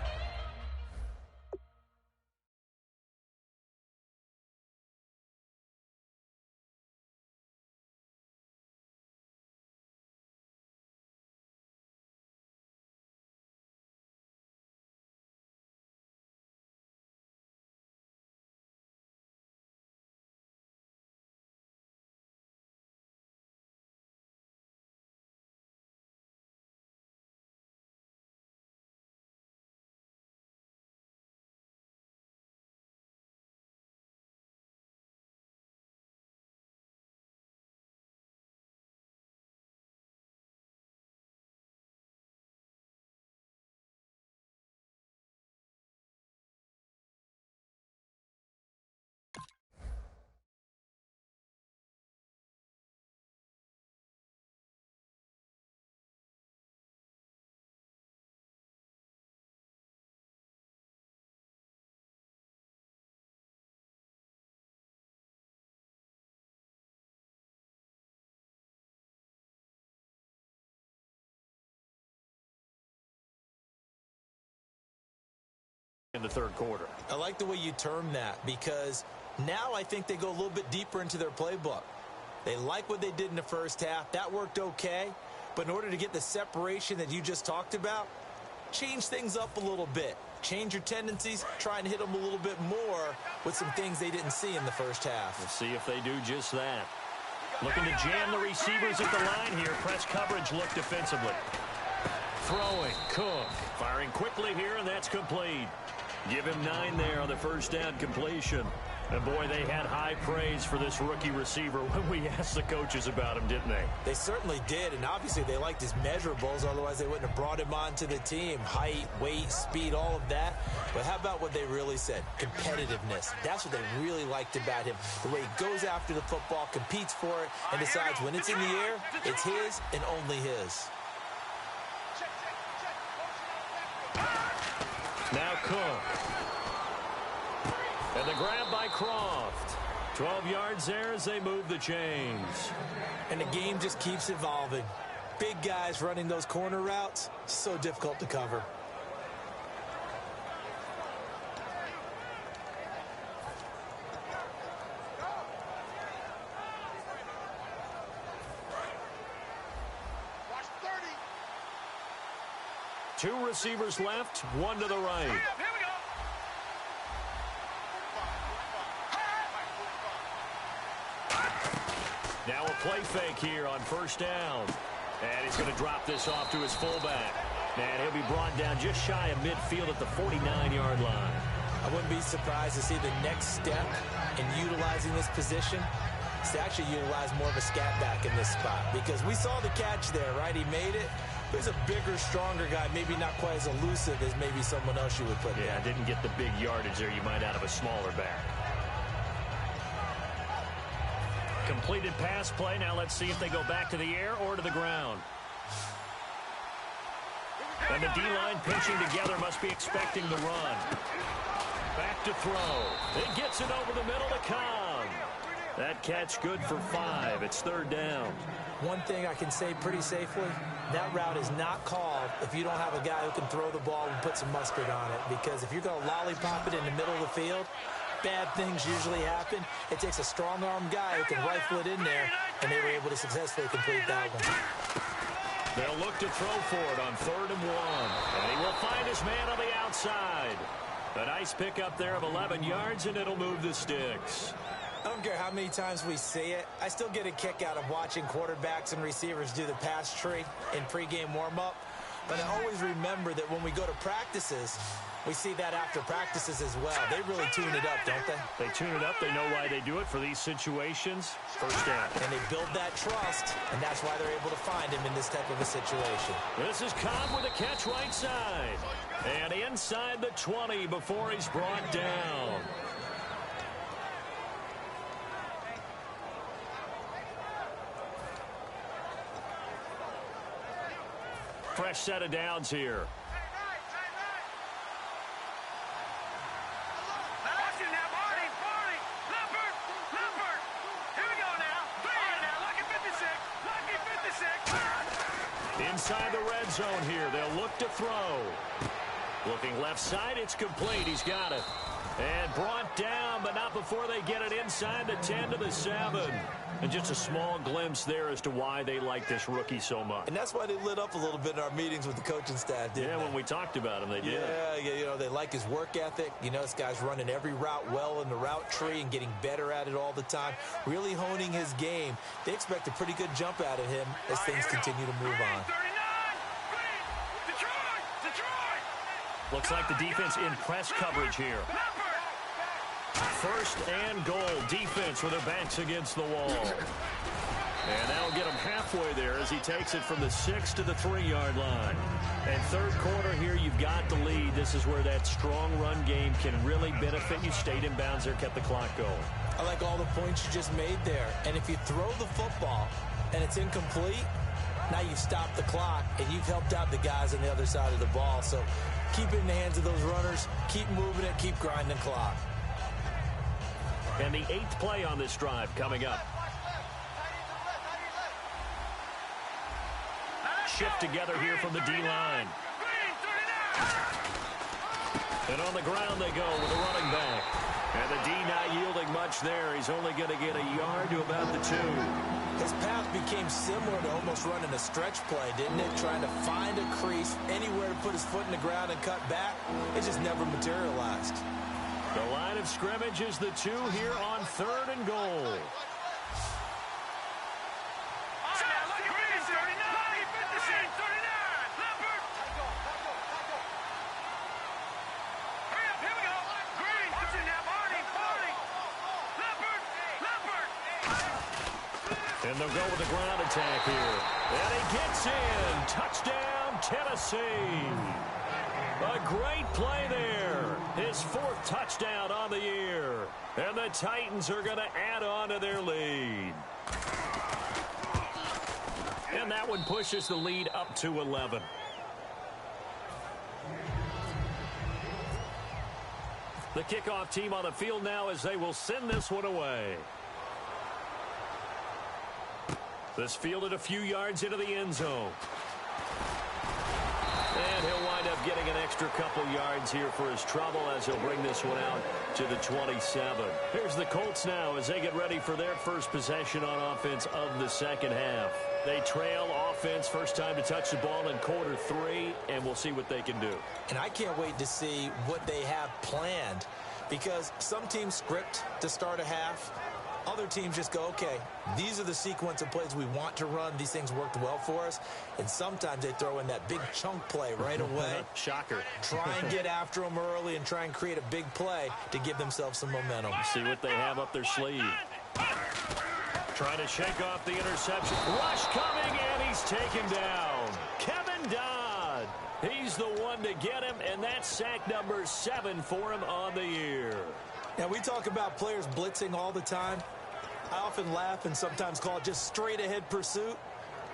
in the third quarter. I like the way you term that, because now I think they go a little bit deeper into their playbook. They like what they did in the first half. That worked okay. But in order to get the separation that you just talked about, change things up a little bit. Change your tendencies, try and hit them a little bit more with some things they didn't see in the first half. We'll see if they do just that. Looking to jam the receivers at the line here. Press coverage look defensively. Throwing, Cook. Firing quickly here, and that's complete. Give him 9 there on the first down completion. And, boy, they had high praise for this rookie receiver when we asked the coaches about him, didn't they? They certainly did, and obviously they liked his measurables. Otherwise, they wouldn't have brought him onto the team. Height, weight, speed, all of that. But how about what they really said? Competitiveness. That's what they really liked about him. The way he goes after the football, competes for it, and decides when it's in the air, it's his and only his. Now Cook. And the grab by Croft. 12 yards there as they move the chains. And the game just keeps evolving. Big guys running those corner routes, so difficult to cover. Two receivers left, one to the right. Now a play fake here on first down. And he's going to drop this off to his fullback. And he'll be brought down just shy of midfield at the 49-yard line. I wouldn't be surprised to see the next step in utilizing this position is to actually utilize more of a scat back in this spot. Because we saw the catch there, right? He made it. There's a bigger, stronger guy, maybe not quite as elusive as maybe someone else you would put there. Didn't get the big yardage there you might out of a smaller back. Completed pass play. Now let's see if they go back to the air or to the ground. And the D-line pinching together, must be expecting the run. Back to throw. It gets it over the middle to Cobb. That catch good for 5. It's third down. One thing I can say pretty safely, that route is not called if you don't have a guy who can throw the ball and put some mustard on it. Because if you're going to lollipop it in the middle of the field, bad things usually happen. It takes a strong-arm guy who can rifle it in there, and they were able to successfully complete that one. They'll look to throw for it on 3rd and 1. And he will find his man on the outside. A nice pickup there of 11 yards, and it'll move the sticks. I don't care how many times we see it. I still get a kick out of watching quarterbacks and receivers do the pass tree in pregame warm-up. But I always remember that when we go to practices, we see that after practices as well. They really tune it up, don't they? They tune it up. They know why they do it for these situations. First down. And they build that trust, and that's why they're able to find him in this type of a situation. This is Cobb with a catch right side. And inside the 20 before he's brought down. Fresh set of downs here. Inside the red zone here. They'll look to throw. Looking left side. It's complete. He's got it. And brought down, but not before they get it inside the 10 to the 7. And just a small glimpse there as to why they like this rookie so much. And that's why they lit up a little bit in our meetings with the coaching staff, didn't they? When we talked about him, they did. Yeah, you know, they like his work ethic. You know, this guy's running every route well in the route tree and getting better at it all the time. Really honing his game. They expect a pretty good jump out of him as things continue to move on. Looks like the defense in press coverage here. First and goal. Defense with their backs against the wall. And that'll get him halfway there as he takes it from the 6 to the 3-yard line. And third quarter here, you've got the lead. This is where that strong run game can really benefit you. Stayed in bounds there, kept the clock going. I like all the points you just made there. And if you throw the football and it's incomplete, now you've stopped the clock and you've helped out the guys on the other side of the ball. So keep it in the hands of those runners. Keep moving it. Keep grinding the clock. And the 8th play on this drive coming up. Shift together here from the D-line. And on the ground they go with a running back. And the D not yielding much there. He's only going to get a yard to about the 2. His path became similar to almost running a stretch play, didn't it? Trying to find a crease, anywhere to put his foot in the ground and cut back. It just never materialized. The line of scrimmage is the 2 here on 3rd and goal. And they'll go with the ground attack here. And he gets in. Touchdown, Tennessee. A great play there. His 4th touchdown on the year. And the Titans are going to add on to their lead. And that one pushes the lead up to 11. The kickoff team on the field now as they will send this one away. This fielded a few yards into the end zone. And he'll wind up getting an extra couple yards here for his trouble as he'll bring this one out to the 27. Here's the Colts now as they get ready for their first possession on offense of the second half. They trail offense, first time to touch the ball in quarter 3, and we'll see what they can do. And I can't wait to see what they have planned, because some teams script to start a half. Other teams just go, okay, these are the sequence of plays we want to run. These things worked well for us. And sometimes they throw in that big chunk play right away. Shocker. Try and get after them early and try and create a big play to give themselves some momentum. See what they have up their sleeve. Trying to shake off the interception. Rush coming, and he's taken down. Kevin Dodd. He's the one to get him, and that's sack number 7 for him on the year. Now, we talk about players blitzing all the time. I often laugh and sometimes call it just straight-ahead pursuit.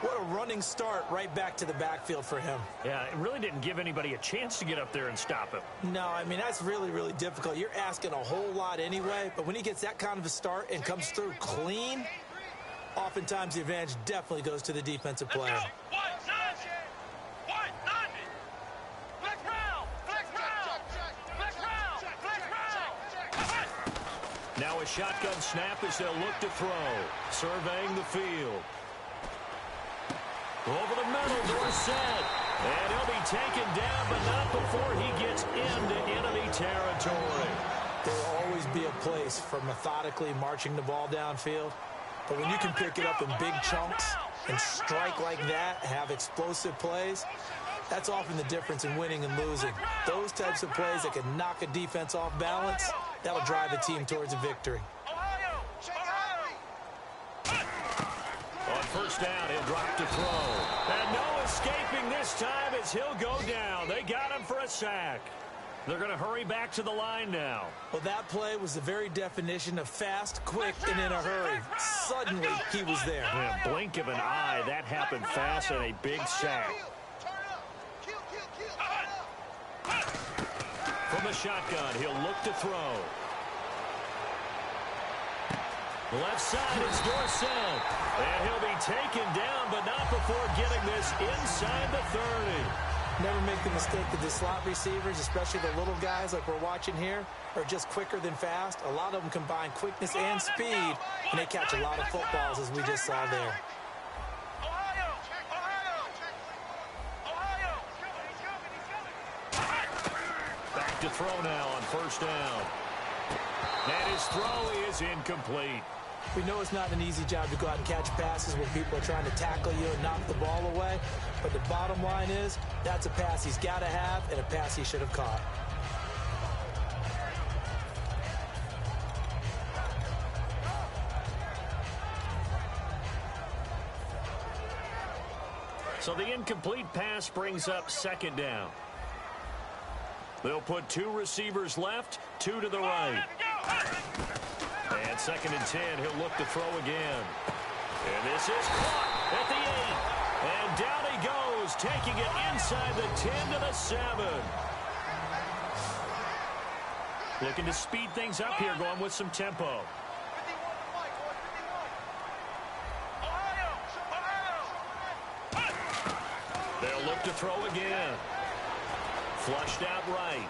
What a running start right back to the backfield for him. Yeah, it really didn't give anybody a chance to get up there and stop him. No, I mean, that's really, really difficult. You're asking a whole lot anyway, but when he gets that kind of a start and comes through clean, oftentimes the advantage definitely goes to the defensive player. Now a shotgun snap as they'll look to throw. Surveying the field. Over the middle, Dorsett. And he'll be taken down, but not before he gets into enemy territory. There will always be a place for methodically marching the ball downfield. But when you can pick it up in big chunks and strike like that, have explosive plays, that's often the difference in winning and losing. Those types of plays that can knock a defense off balance, that'll drive a team towards a victory. On first down, he'll drop to throw. And no escaping this time as he'll go down. They got him for a sack. They're going to hurry back to the line now. Well, that play was the very definition of fast, quick, and in a hurry. Suddenly, he was there. In a blink of an eye, that happened fast and a big sack. From the shotgun, he'll look to throw. Left side is Dorsett. And he'll be taken down, but not before getting this inside the 30. Never make the mistake that the slot receivers, especially the little guys like we're watching here, are just quicker than fast. A lot of them combine quickness and speed, and they catch a lot of footballs, as we just saw there. Back to throw now on first down. And his throw is incomplete. We know it's not an easy job to go out and catch passes when people are trying to tackle you and knock the ball away. But the bottom line is, that's a pass he's got to have and a pass he should have caught. So the incomplete pass brings up second down. They'll put 2 receivers left, 2 to the right. And second and 10, he'll look to throw again. And this is caught at the 8. And down he goes, taking it inside the 10 to the 7. Looking to speed things up here, going with some tempo. They'll look to throw again. Flushed out right.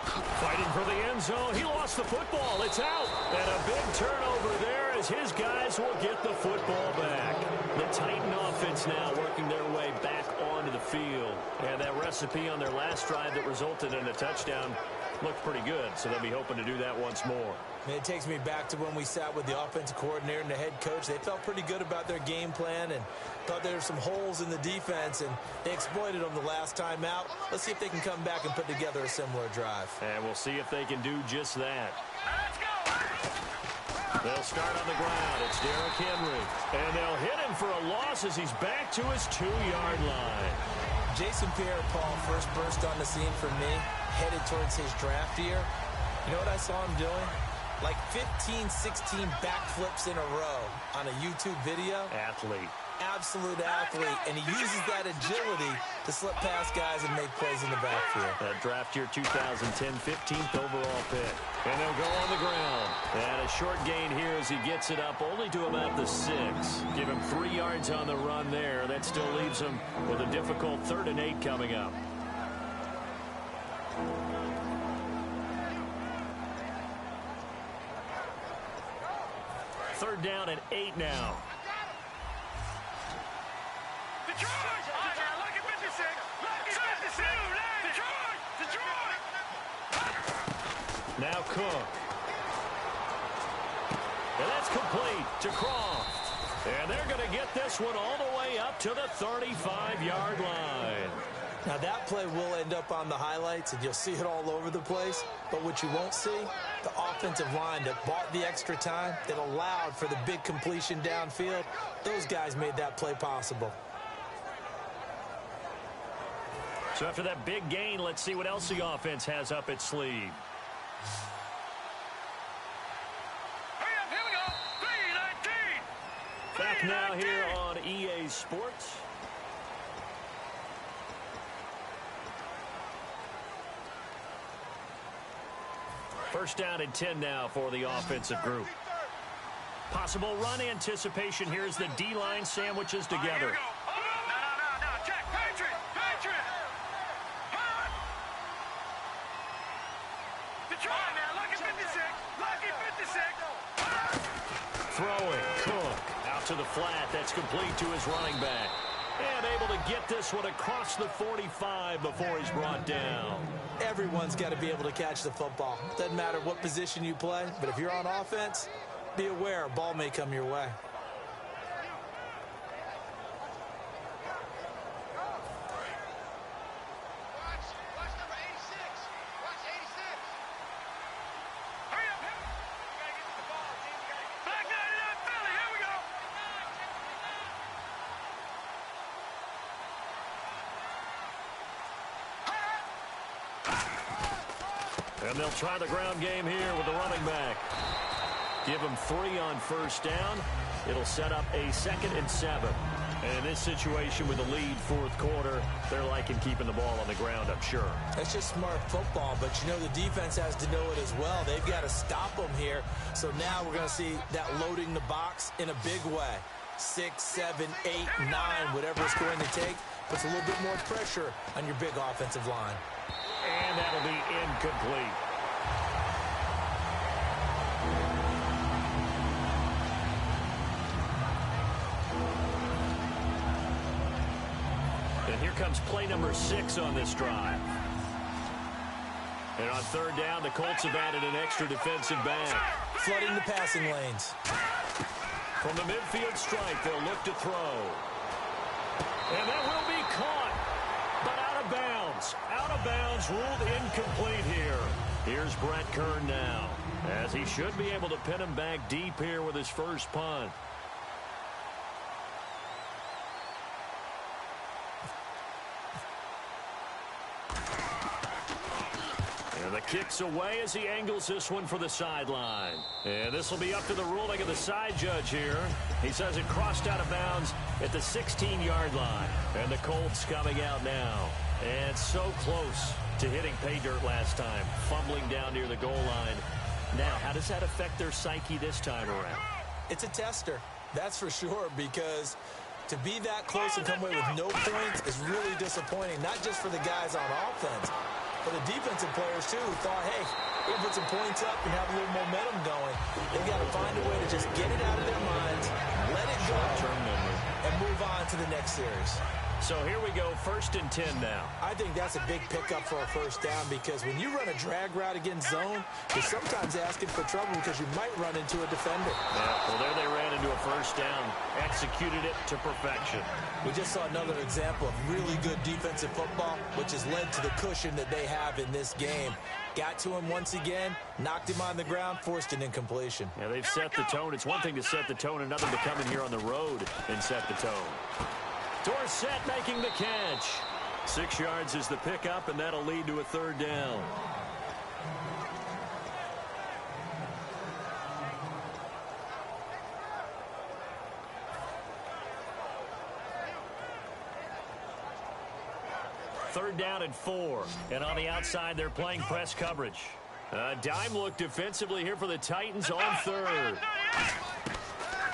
Fighting for the end zone. He lost the football. It's out. And a big turnover there as his guys will get the football back. The Titan offense now working their way back onto the field. And that recipe on their last drive that resulted in a touchdown looked pretty good, so they'll be hoping to do that once more. And it takes me back to when we sat with the offensive coordinator and the head coach. They felt pretty good about their game plan and thought there were some holes in the defense, and they exploited them the last time out. Let's see if they can come back and put together a similar drive. And we'll see if they can do just that. They'll start on the ground. It's Derrick Henry. And they'll hit him for a loss as he's back to his 2-yard line. Jason Pierre-Paul first burst on the scene for me, headed towards his draft year. You know what I saw him doing? Like 15, 16 backflips in a row on a YouTube video. Athlete. Absolute athlete, and he uses that agility to slip past guys and make plays in the backfield. That draft year 2010, 15th overall pick. And they'll go on the ground. And a short gain here as he gets it up only to about the 6. Give him 3 yards on the run there. That still leaves him with a difficult 3rd and 8 coming up. Third down and 8 now. Now Cook. And that's complete to Croft. And they're going to get this one all the way up to the 35-yard line. Now that play will end up on the highlights, and you'll see it all over the place. But what you won't see, the offensive line that bought the extra time, that allowed for the big completion downfield, those guys made that play possible. So after that big gain, let's see what else the offense has up its sleeve. Back now here on EA Sports. First down and 10 now for the offensive group. Possible run anticipation here as the D-line sandwiches together. Throwing, Cook out to the flat. That's complete to his running back. And able to get this one across the 45 before he's brought down. Everyone's got to be able to catch the football. Doesn't matter what position you play, but if you're on offense, be aware a ball may come your way. And they'll try the ground game here with the running back. Give him 3 on first down. It'll set up a 2nd and 7. And in this situation with the lead 4th quarter, they're liking keeping the ball on the ground, I'm sure. That's just smart football, but you know the defense has to know it as well. They've got to stop them here. So now we're going to see that loading the box in a big way. 6, 7, 8, 9, whatever it's going to take, puts a little bit more pressure on your big offensive line. And that'll be incomplete. And here comes play number 6 on this drive. And on third down, the Colts have added an extra defensive back. Flooding the passing lanes. From the midfield strike, they'll look to throw. And that will be caught, but out of bounds. Out of bounds, ruled incomplete here. Here's Brett Kern now, as he should be able to pin him back deep here with his first punt. And the kick's away as he angles this one for the sideline. And this will be up to the ruling of the side judge here. He says it crossed out of bounds at the 16-yard line. And the Colts coming out now. And so close to hitting pay dirt last time, fumbling down near the goal line. Now, how does that affect their psyche this time around? It's a tester, that's for sure, because to be that close and come away with no points is really disappointing, not just for the guys on offense, For the defensive players, too, who thought, hey, we'll put some points up and have a little momentum going. They've got to find a way to just get it out of their minds, let it go, and move on to the next series. So here we go, 1st and 10 now. I think that's a big pickup for a first down because when you run a drag route against zone, you're sometimes asking for trouble because you might run into a defender. Yeah, well, there they ran into a first down, executed it to perfection. We just saw another example of really good defensive football, which has led to the cushion that they have in this game. Got to him once again, knocked him on the ground, forced an incompletion. Yeah, they've set the tone. It's one thing to set the tone, another to come in here on the road and set the tone. Dorsett making the catch. 6 yards is the pickup, and that'll lead to a 3rd down. Third down and 4. And on the outside, they're playing press coverage. Dime look defensively here for the Titans on 3rd.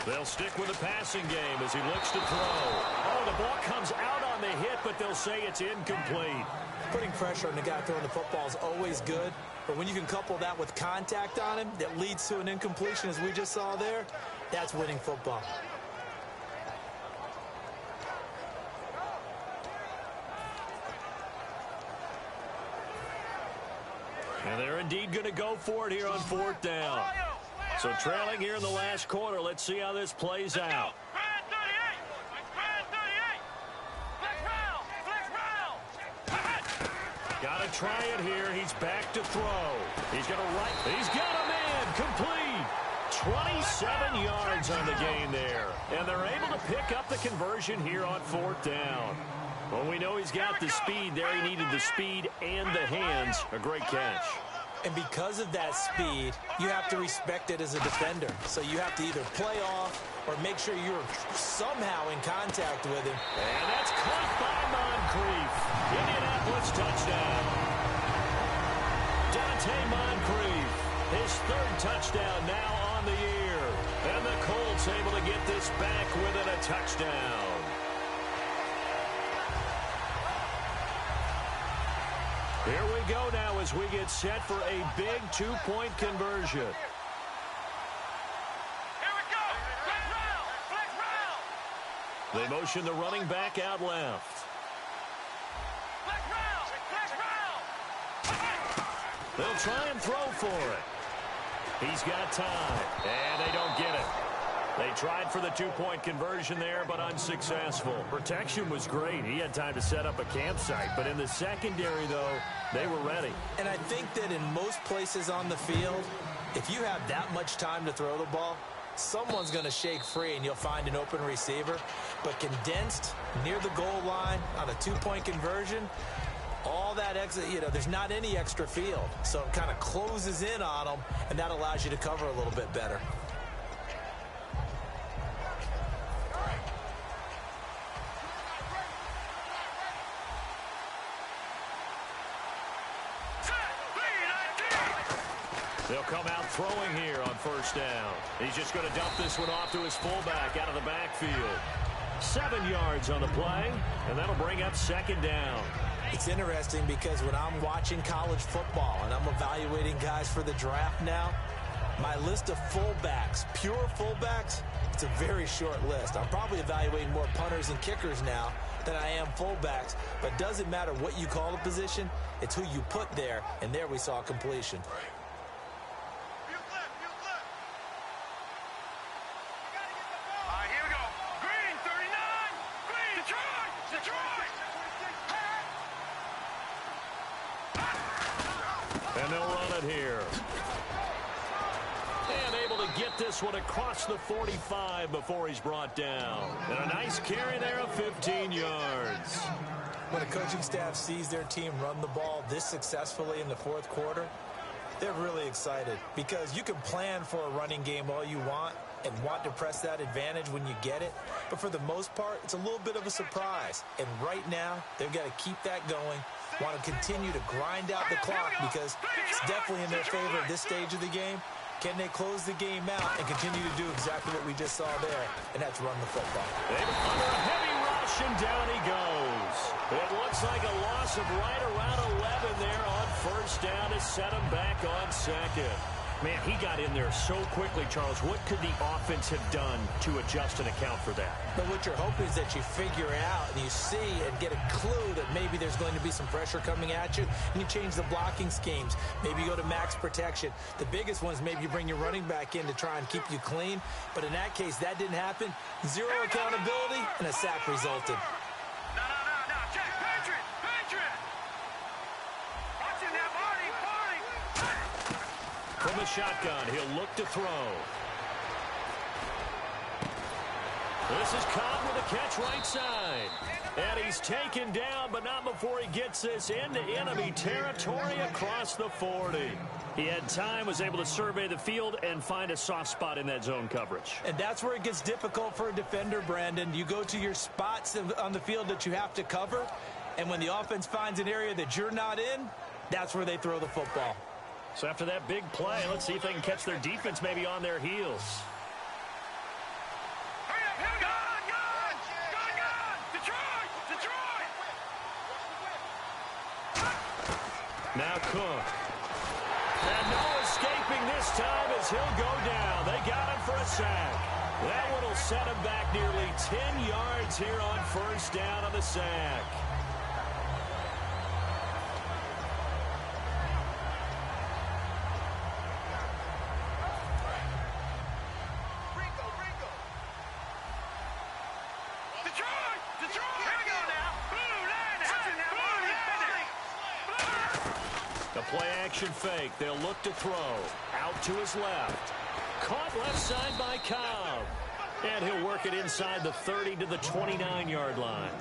They'll stick with the passing game as he looks to throw. Oh, the ball comes out on the hit, but they'll say it's incomplete. Putting pressure on the guy throwing the football is always good, but when you can couple that with contact on him that leads to an incompletion, as we just saw there, that's winning football. And they're indeed going to go for it here on 4th down. So trailing here in the last quarter. Let's see how this plays out. Got to try it here. He's back to throw. He's going to right. He's got a man. Complete. 27 yards on the gain there. And they're able to pick up the conversion here on 4th down. Well, we know he's got the speed there. He needed the speed and the hands. A great catch. And because of that speed, you have to respect it as a defender. So you have to either play off or make sure you're somehow in contact with him. And that's caught by Moncrief. Indianapolis touchdown. Dante Moncrief, his 3rd touchdown now on the year. And the Colts able to get this back within a touchdown. Here we go now as we get set for a big 2-point conversion. Here we go. Flex round. They motion the running back out left. They'll try and throw for it. He's got time, and they don't get it. They tried for the 2-point conversion there, but unsuccessful. Protection was great. He had time to set up a campsite, but in the secondary, though, they were ready. And I think that in most places on the field, if you have that much time to throw the ball, someone's going to shake free and you'll find an open receiver. But condensed near the goal line on a 2-point conversion, all that extra, there's not any extra field. So it kind of closes in on them, and that allows you to cover a little bit better. They'll come out throwing here on 1st down. He's just going to dump this one off to his fullback out of the backfield. 7 yards on the play, and that'll bring up 2nd down. It's interesting because when I'm watching college football and I'm evaluating guys for the draft now, my list of fullbacks, pure fullbacks, it's a very short list. I'm probably evaluating more punters and kickers now than I am fullbacks, but it doesn't matter what you call a position, it's who you put there, and there we saw completion. And they'll run it here. And able to get this one across the 45 before he's brought down. And a nice carry there of 15 yards. When a coaching staff sees their team run the ball this successfully in the 4th quarter, they're really excited because you can plan for a running game all you want and want to press that advantage when you get it. But for the most part, it's a little bit of a surprise. And right now, they've got to keep that going, want to continue to grind out the clock because it's definitely in their favor at this stage of the game. Can they close the game out and continue to do exactly what we just saw there, and that's run the football. Under a heavy rush, and down he goes. It looks like a loss of right around 11 there on first down to set him back on second. Man, he got in there so quickly, Charles. What could the offense have done to adjust and account for that? But what you're hoping is that you figure it out and you see and get a clue that maybe there's going to be some pressure coming at you, and you change the blocking schemes. Maybe you go to max protection. The biggest one is maybe you bring your running back in to try and keep you clean. But in that case, that didn't happen. Zero accountability, and a sack resulted. No. Check. Patriot. Watching that body. From the shotgun, he'll look to throw. This is caught with a catch right side. And he's taken down, but not before he gets this into enemy territory across the 40. He had time, was able to survey the field and find a soft spot in that zone coverage. And that's where it gets difficult for a defender, Brandon. You go to your spots on the field that you have to cover, and when the offense finds an area that you're not in, that's where they throw the football. So after that big play, let's see if they can catch their defense maybe on their heels. Hurry up. Gun. Detroit. Now Cook. And no escaping this time as he'll go down. They got him for a sack. That one will set him back nearly 10 yards here on first down on the sack. Play-action fake. They'll look to throw. Out to his left. Caught left side by Cobb. And he'll work it inside the 30 to the 29-yard line.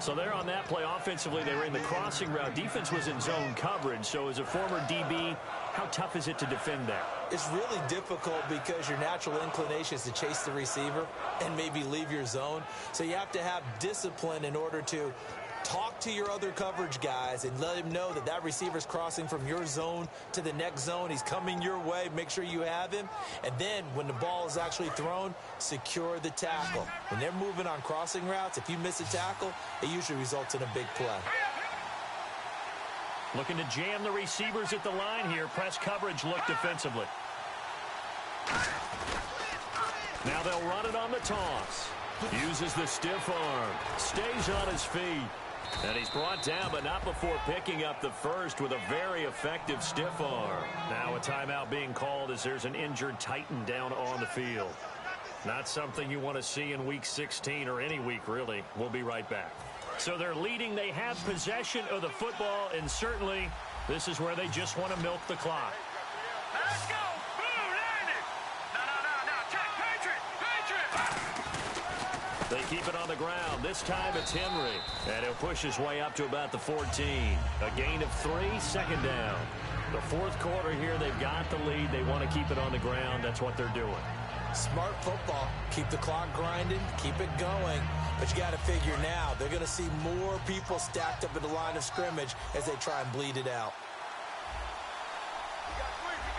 So there on that play, offensively, they were in the crossing route. Defense was in zone coverage. So as a former DB, how tough is it to defend that? It's really difficult because your natural inclination is to chase the receiver and maybe leave your zone. So you have to have discipline in order to talk to your other coverage guys and let him know that that receiver's crossing from your zone to the next zone. He's coming your way. Make sure you have him. And then when the ball is actually thrown, secure the tackle. When they're moving on crossing routes, if you miss a tackle, it usually results in a big play. Looking to jam the receivers at the line here. Press coverage look defensively. Now they'll run it on the toss. Uses the stiff arm. Stays on his feet. And he's brought down, but not before picking up the first with a very effective stiff arm. Now a timeout being called as there's an injured Titan down on the field. Not something you want to see in Week 16 or any week, really. We'll be right back. So they're leading. They have possession of the football, and certainly this is where they just want to milk the clock. Let's go. Boom, landed. No. Check. Patriot. They keep it on the ground. This time it's Henry. And he'll push his way up to about the 14. A gain of 3, second down. The fourth quarter here, they've got the lead. They want to keep it on the ground. That's what they're doing. Smart football. Keep the clock grinding. Keep it going. But you got to figure now, they're going to see more people stacked up at the line of scrimmage as they try and bleed it out.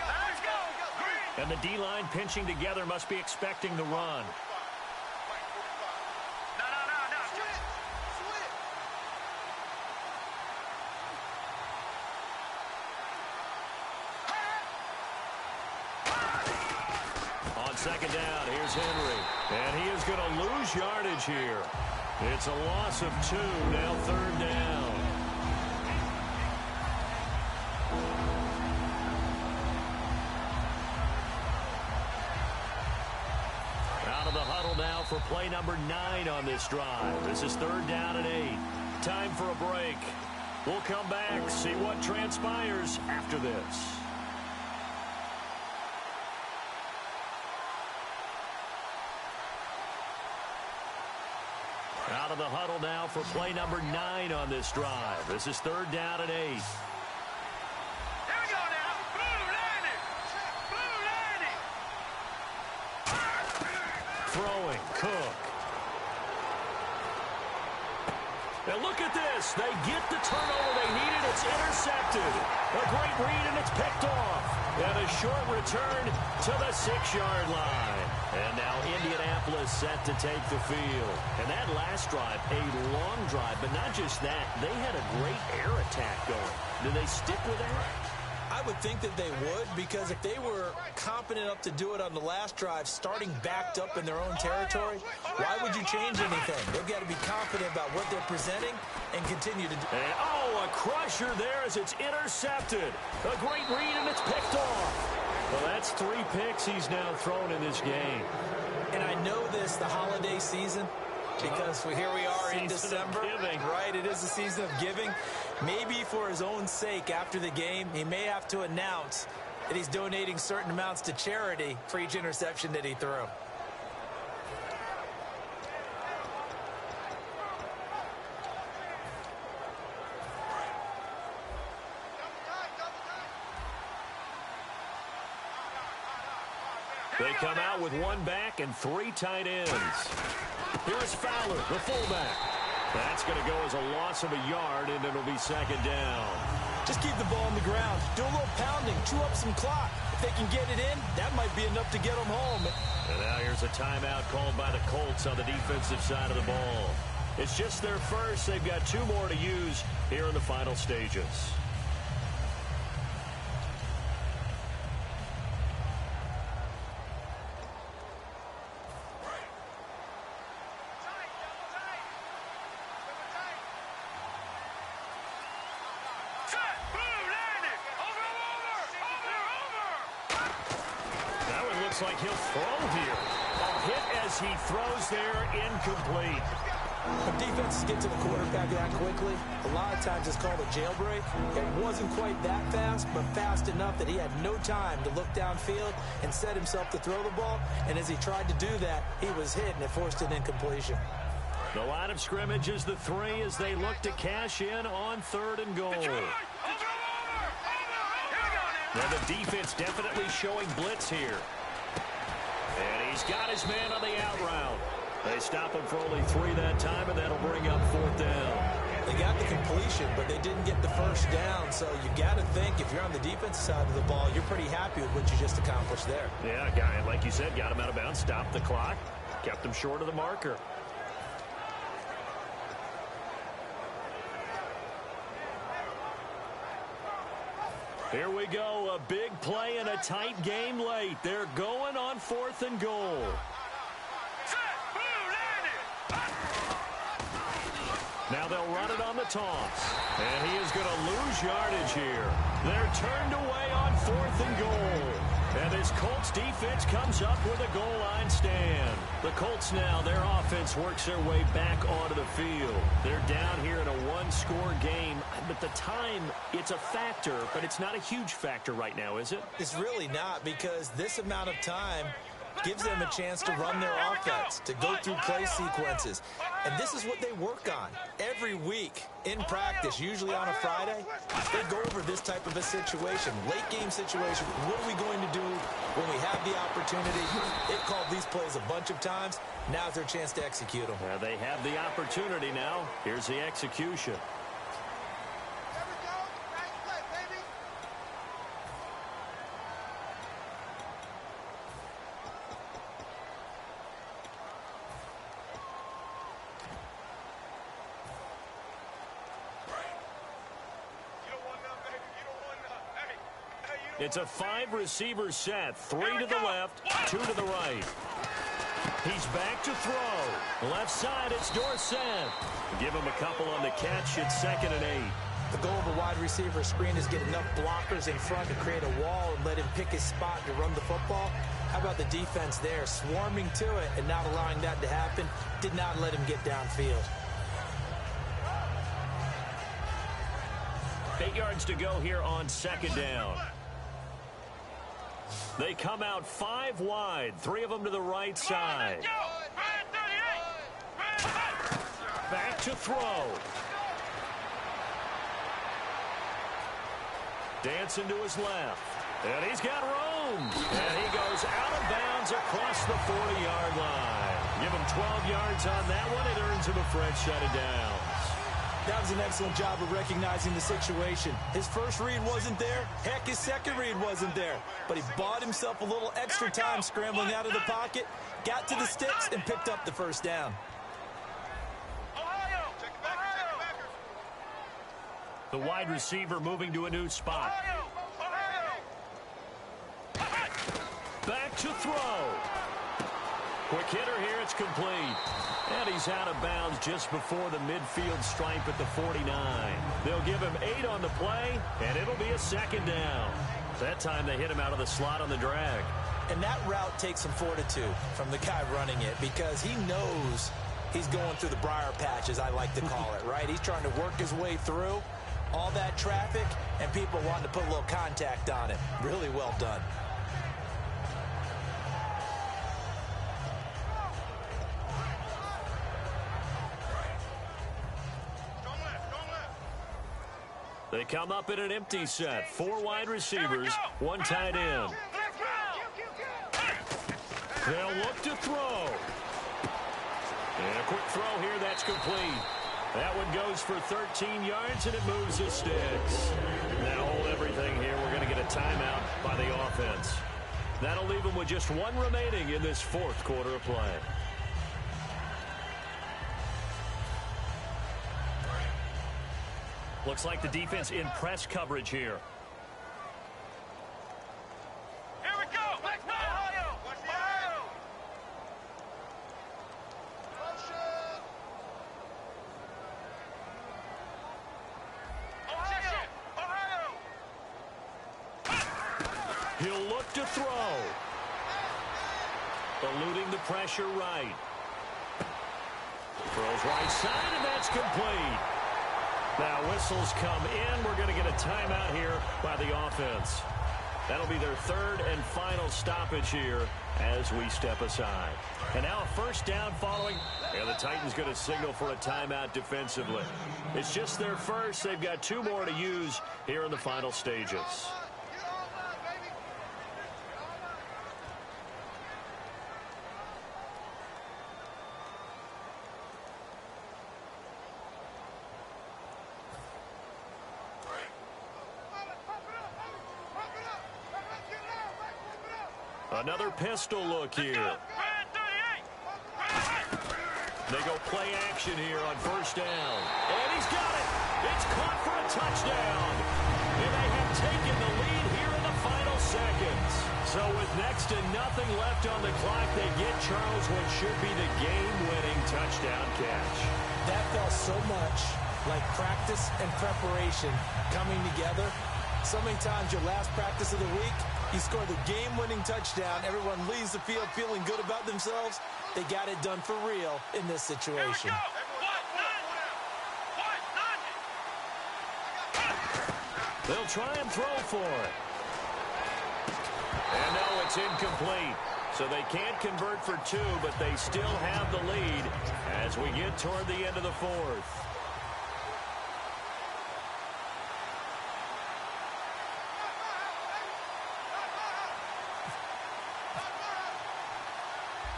Let's go. And the D-line pinching together must be expecting the run. Second down, here's Henry. And he is going to lose yardage here. It's a loss of 2, now third down. Out of the huddle now for play number 9 on this drive. This is third down and 8. Time for a break. We'll come back, see what transpires after this. Out of the huddle now for play number 9 on this drive. This is third down and 8. Here we go now. Boom, landed. Throwing, Cook. And look at this. They get the turnover they needed. It's intercepted. A great read, and it's picked off. And a short return to the 6-yard line. And now Indianapolis set to take the field. And that last drive, a long drive, but not just that. They had a great air attack going. Do they stick with that? I would think that they would, because if they were competent enough to do it on the last drive, starting backed up in their own territory, why would you change anything? They've got to be confident about what they're presenting and continue to do. And, a crusher there as it's intercepted. A great read, and it's picked off. Well, that's 3 picks he's now thrown in this game. And I know this, the holiday season, because here we are in December, right? It is a season of giving. Maybe for his own sake, after the game, he may have to announce that he's donating certain amounts to charity for each interception that he threw. They come out with 1 back and 3 tight ends. Here's Fowler, the fullback. That's going to go as a loss of a yard, and it'll be 2nd down. Just keep the ball on the ground. Do a little pounding. Chew up some clock. If they can get it in, that might be enough to get them home. And now here's a timeout called by the Colts on the defensive side of the ball. It's just their first. They've got 2 more to use here in the final stages. Like he'll throw here. A hit as he throws there, incomplete. When defenses get to the quarterback that quickly, a lot of times it's called a jailbreak. It wasn't quite that fast, but fast enough that he had no time to look downfield and set himself to throw the ball. And as he tried to do that, he was hit, and it forced an incompletion. The line of scrimmage is the 3 as they look to cash in on 3rd and goal. Now the defense definitely showing blitz here. And he's got his man on the out route. They stop him for only 3 that time, and that'll bring up 4th down. They got the completion, but they didn't get the first down. So you got to think, if you're on the defensive side of the ball, you're pretty happy with what you just accomplished there. Yeah, guy, like you said, got him out of bounds, stopped the clock, kept him short of the marker. Here we go, a big play and a tight game late. They're going on 4th and goal. Now they'll run it on the toss. And he is going to lose yardage here. They're turned away on 4th and goal. And this Colts defense comes up with a goal line stand. The Colts now, their offense works their way back onto the field. They're down here in a 1-score game. But the time, it's a factor, but it's not a huge factor right now, is it? It's really not, because this amount of time gives them a chance to run their offense, to go through play sequences. And this is what they work on every week in practice, usually on a Friday. They go over this type of a situation, late game situation. What are we going to do when we have the opportunity? They've called these plays a bunch of times. Now's their chance to execute them. They have the opportunity now. Here's the execution. It's a 5-receiver set. 3 to the left, 2 to the right. He's back to throw. Left side, it's Dorsett. Give him a couple on the catch. It's 2nd and 8. The goal of a wide receiver screen is get enough blockers in front to create a wall and let him pick his spot to run the football. How about the defense there, swarming to it and not allowing that to happen? Did not let him get downfield. 8 yards to go here on 2nd down. They come out 5 wide, 3 of them to the right side. Back to throw. Dancing to his left. And he's got room. And he goes out of bounds across the 40-yard line. Give him 12 yards on that one. It earns him a fresh set of downs. That was an excellent job of recognizing the situation. His first read wasn't there. Heck, his second read wasn't there. But he bought himself a little extra time scrambling out of the pocket, got to the sticks, and picked up the first down. The wide receiver moving to a new spot. Back to throw. Quick hitter here, it's complete. And he's out of bounds just before the midfield stripe at the 49. They'll give him 8 on the play, and it'll be a second down. That time they hit him out of the slot on the drag. And that route takes some fortitude from the guy running it because he knows he's going through the briar patch, as I like to call it, right? He's trying to work his way through all that traffic and people wanting to put a little contact on it. Really well done. They come up in an empty set. 4 wide receivers, 1 tight end. They'll look to throw. And a quick throw here, that's complete. That one goes for 13 yards, and it moves the sticks. Now hold everything here. We're going to get a timeout by the offense. That'll leave them with just 1 remaining in this 4th quarter of play. Looks like the defense in press coverage here. Here we go. Let's go. Ohio. Ohio. Ohio. Ohio. He'll look to throw. Eluding the pressure right. Throws right side, and that's complete. Now whistles come in. We're going to get a timeout here by the offense. That'll be their 3rd and final stoppage here as we step aside. And now a first down following. And the Titans going to signal for a timeout defensively. It's just their first. They've got 2 more to use here in the final stages. Another pistol look here. They go play action here on first down. And he's got it. It's caught for a touchdown. And they have taken the lead here in the final seconds. So with next to nothing left on the clock, they get Charles what should be the game-winning touchdown catch. That felt so much like practice and preparation coming together. So many times your last practice of the week, you score the game-winning touchdown. Everyone leaves the field feeling good about themselves. They got it done for real in this situation. They'll try and throw for it. And no, it's incomplete. So they can't convert for 2, but they still have the lead as we get toward the end of the 4th.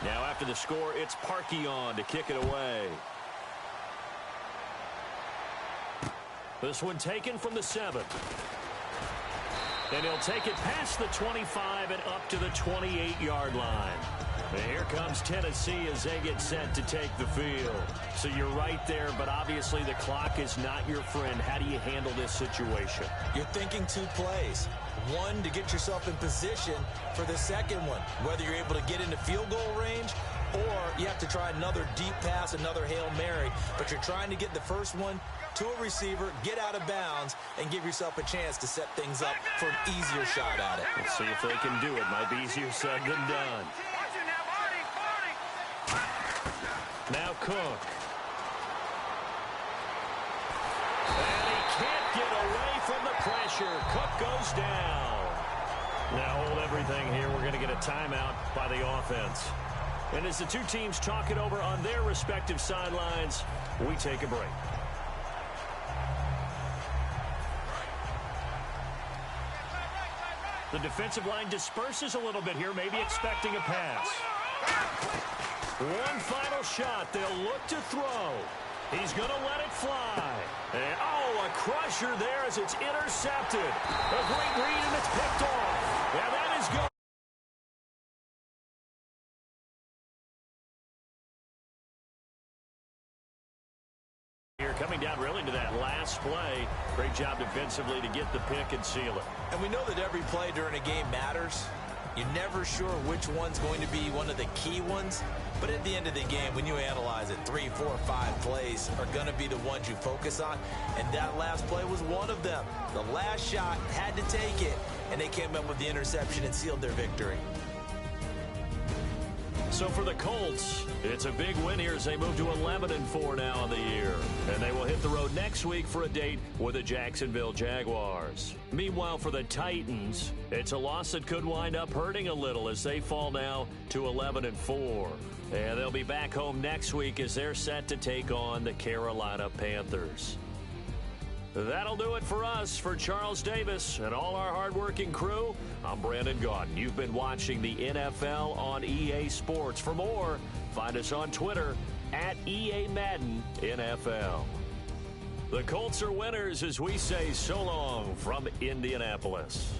Now after the score, it's Parkey on to kick it away. This one taken from the 7. And he'll take it past the 25 and up to the 28-yard line. And here comes Tennessee as they get set to take the field. So you're right there, but obviously the clock is not your friend. How do you handle this situation? You're thinking 2 plays. 1 to get yourself in position for the second one, whether you're able to get into field goal range or you have to try another deep pass, another Hail Mary, but you're trying to get the first one to a receiver, get out of bounds, and give yourself a chance to set things up for an easier shot at it. Let's see if they can do it. Might be easier said than done. Now Cook. And he can't get away from the pressure. Cook goes down. Now hold everything here. We're going to get a timeout by the offense. And as the 2 teams talk it over on their respective sidelines, we take a break. The defensive line disperses a little bit here, maybe expecting a pass. One final shot. They'll look to throw. He's going to let it fly. And, oh, a crusher there as it's intercepted. A great read, and it's picked off. And that is good. Here coming down really to that last play. Great job defensively to get the pick and seal it. And we know that every play during a game matters. You're never sure which one's going to be one of the key ones. But at the end of the game, when you analyze it, 3, 4, 5 plays are going to be the ones you focus on. And that last play was one of them. The last shot had to take it, and they came up with the interception and sealed their victory. So for the Colts, it's a big win here as they move to 11-4 now in the year. And they will hit the road next week for a date with the Jacksonville Jaguars. Meanwhile, for the Titans, it's a loss that could wind up hurting a little as they fall now to 11-4. And they'll be back home next week as they're set to take on the Carolina Panthers. That'll do it for us. For Charles Davis and all our hardworking crew, I'm Brandon Gaudin. You've been watching the NFL on EA Sports. For more, find us on Twitter at EA Madden NFL. The Colts are winners as we say so long from Indianapolis.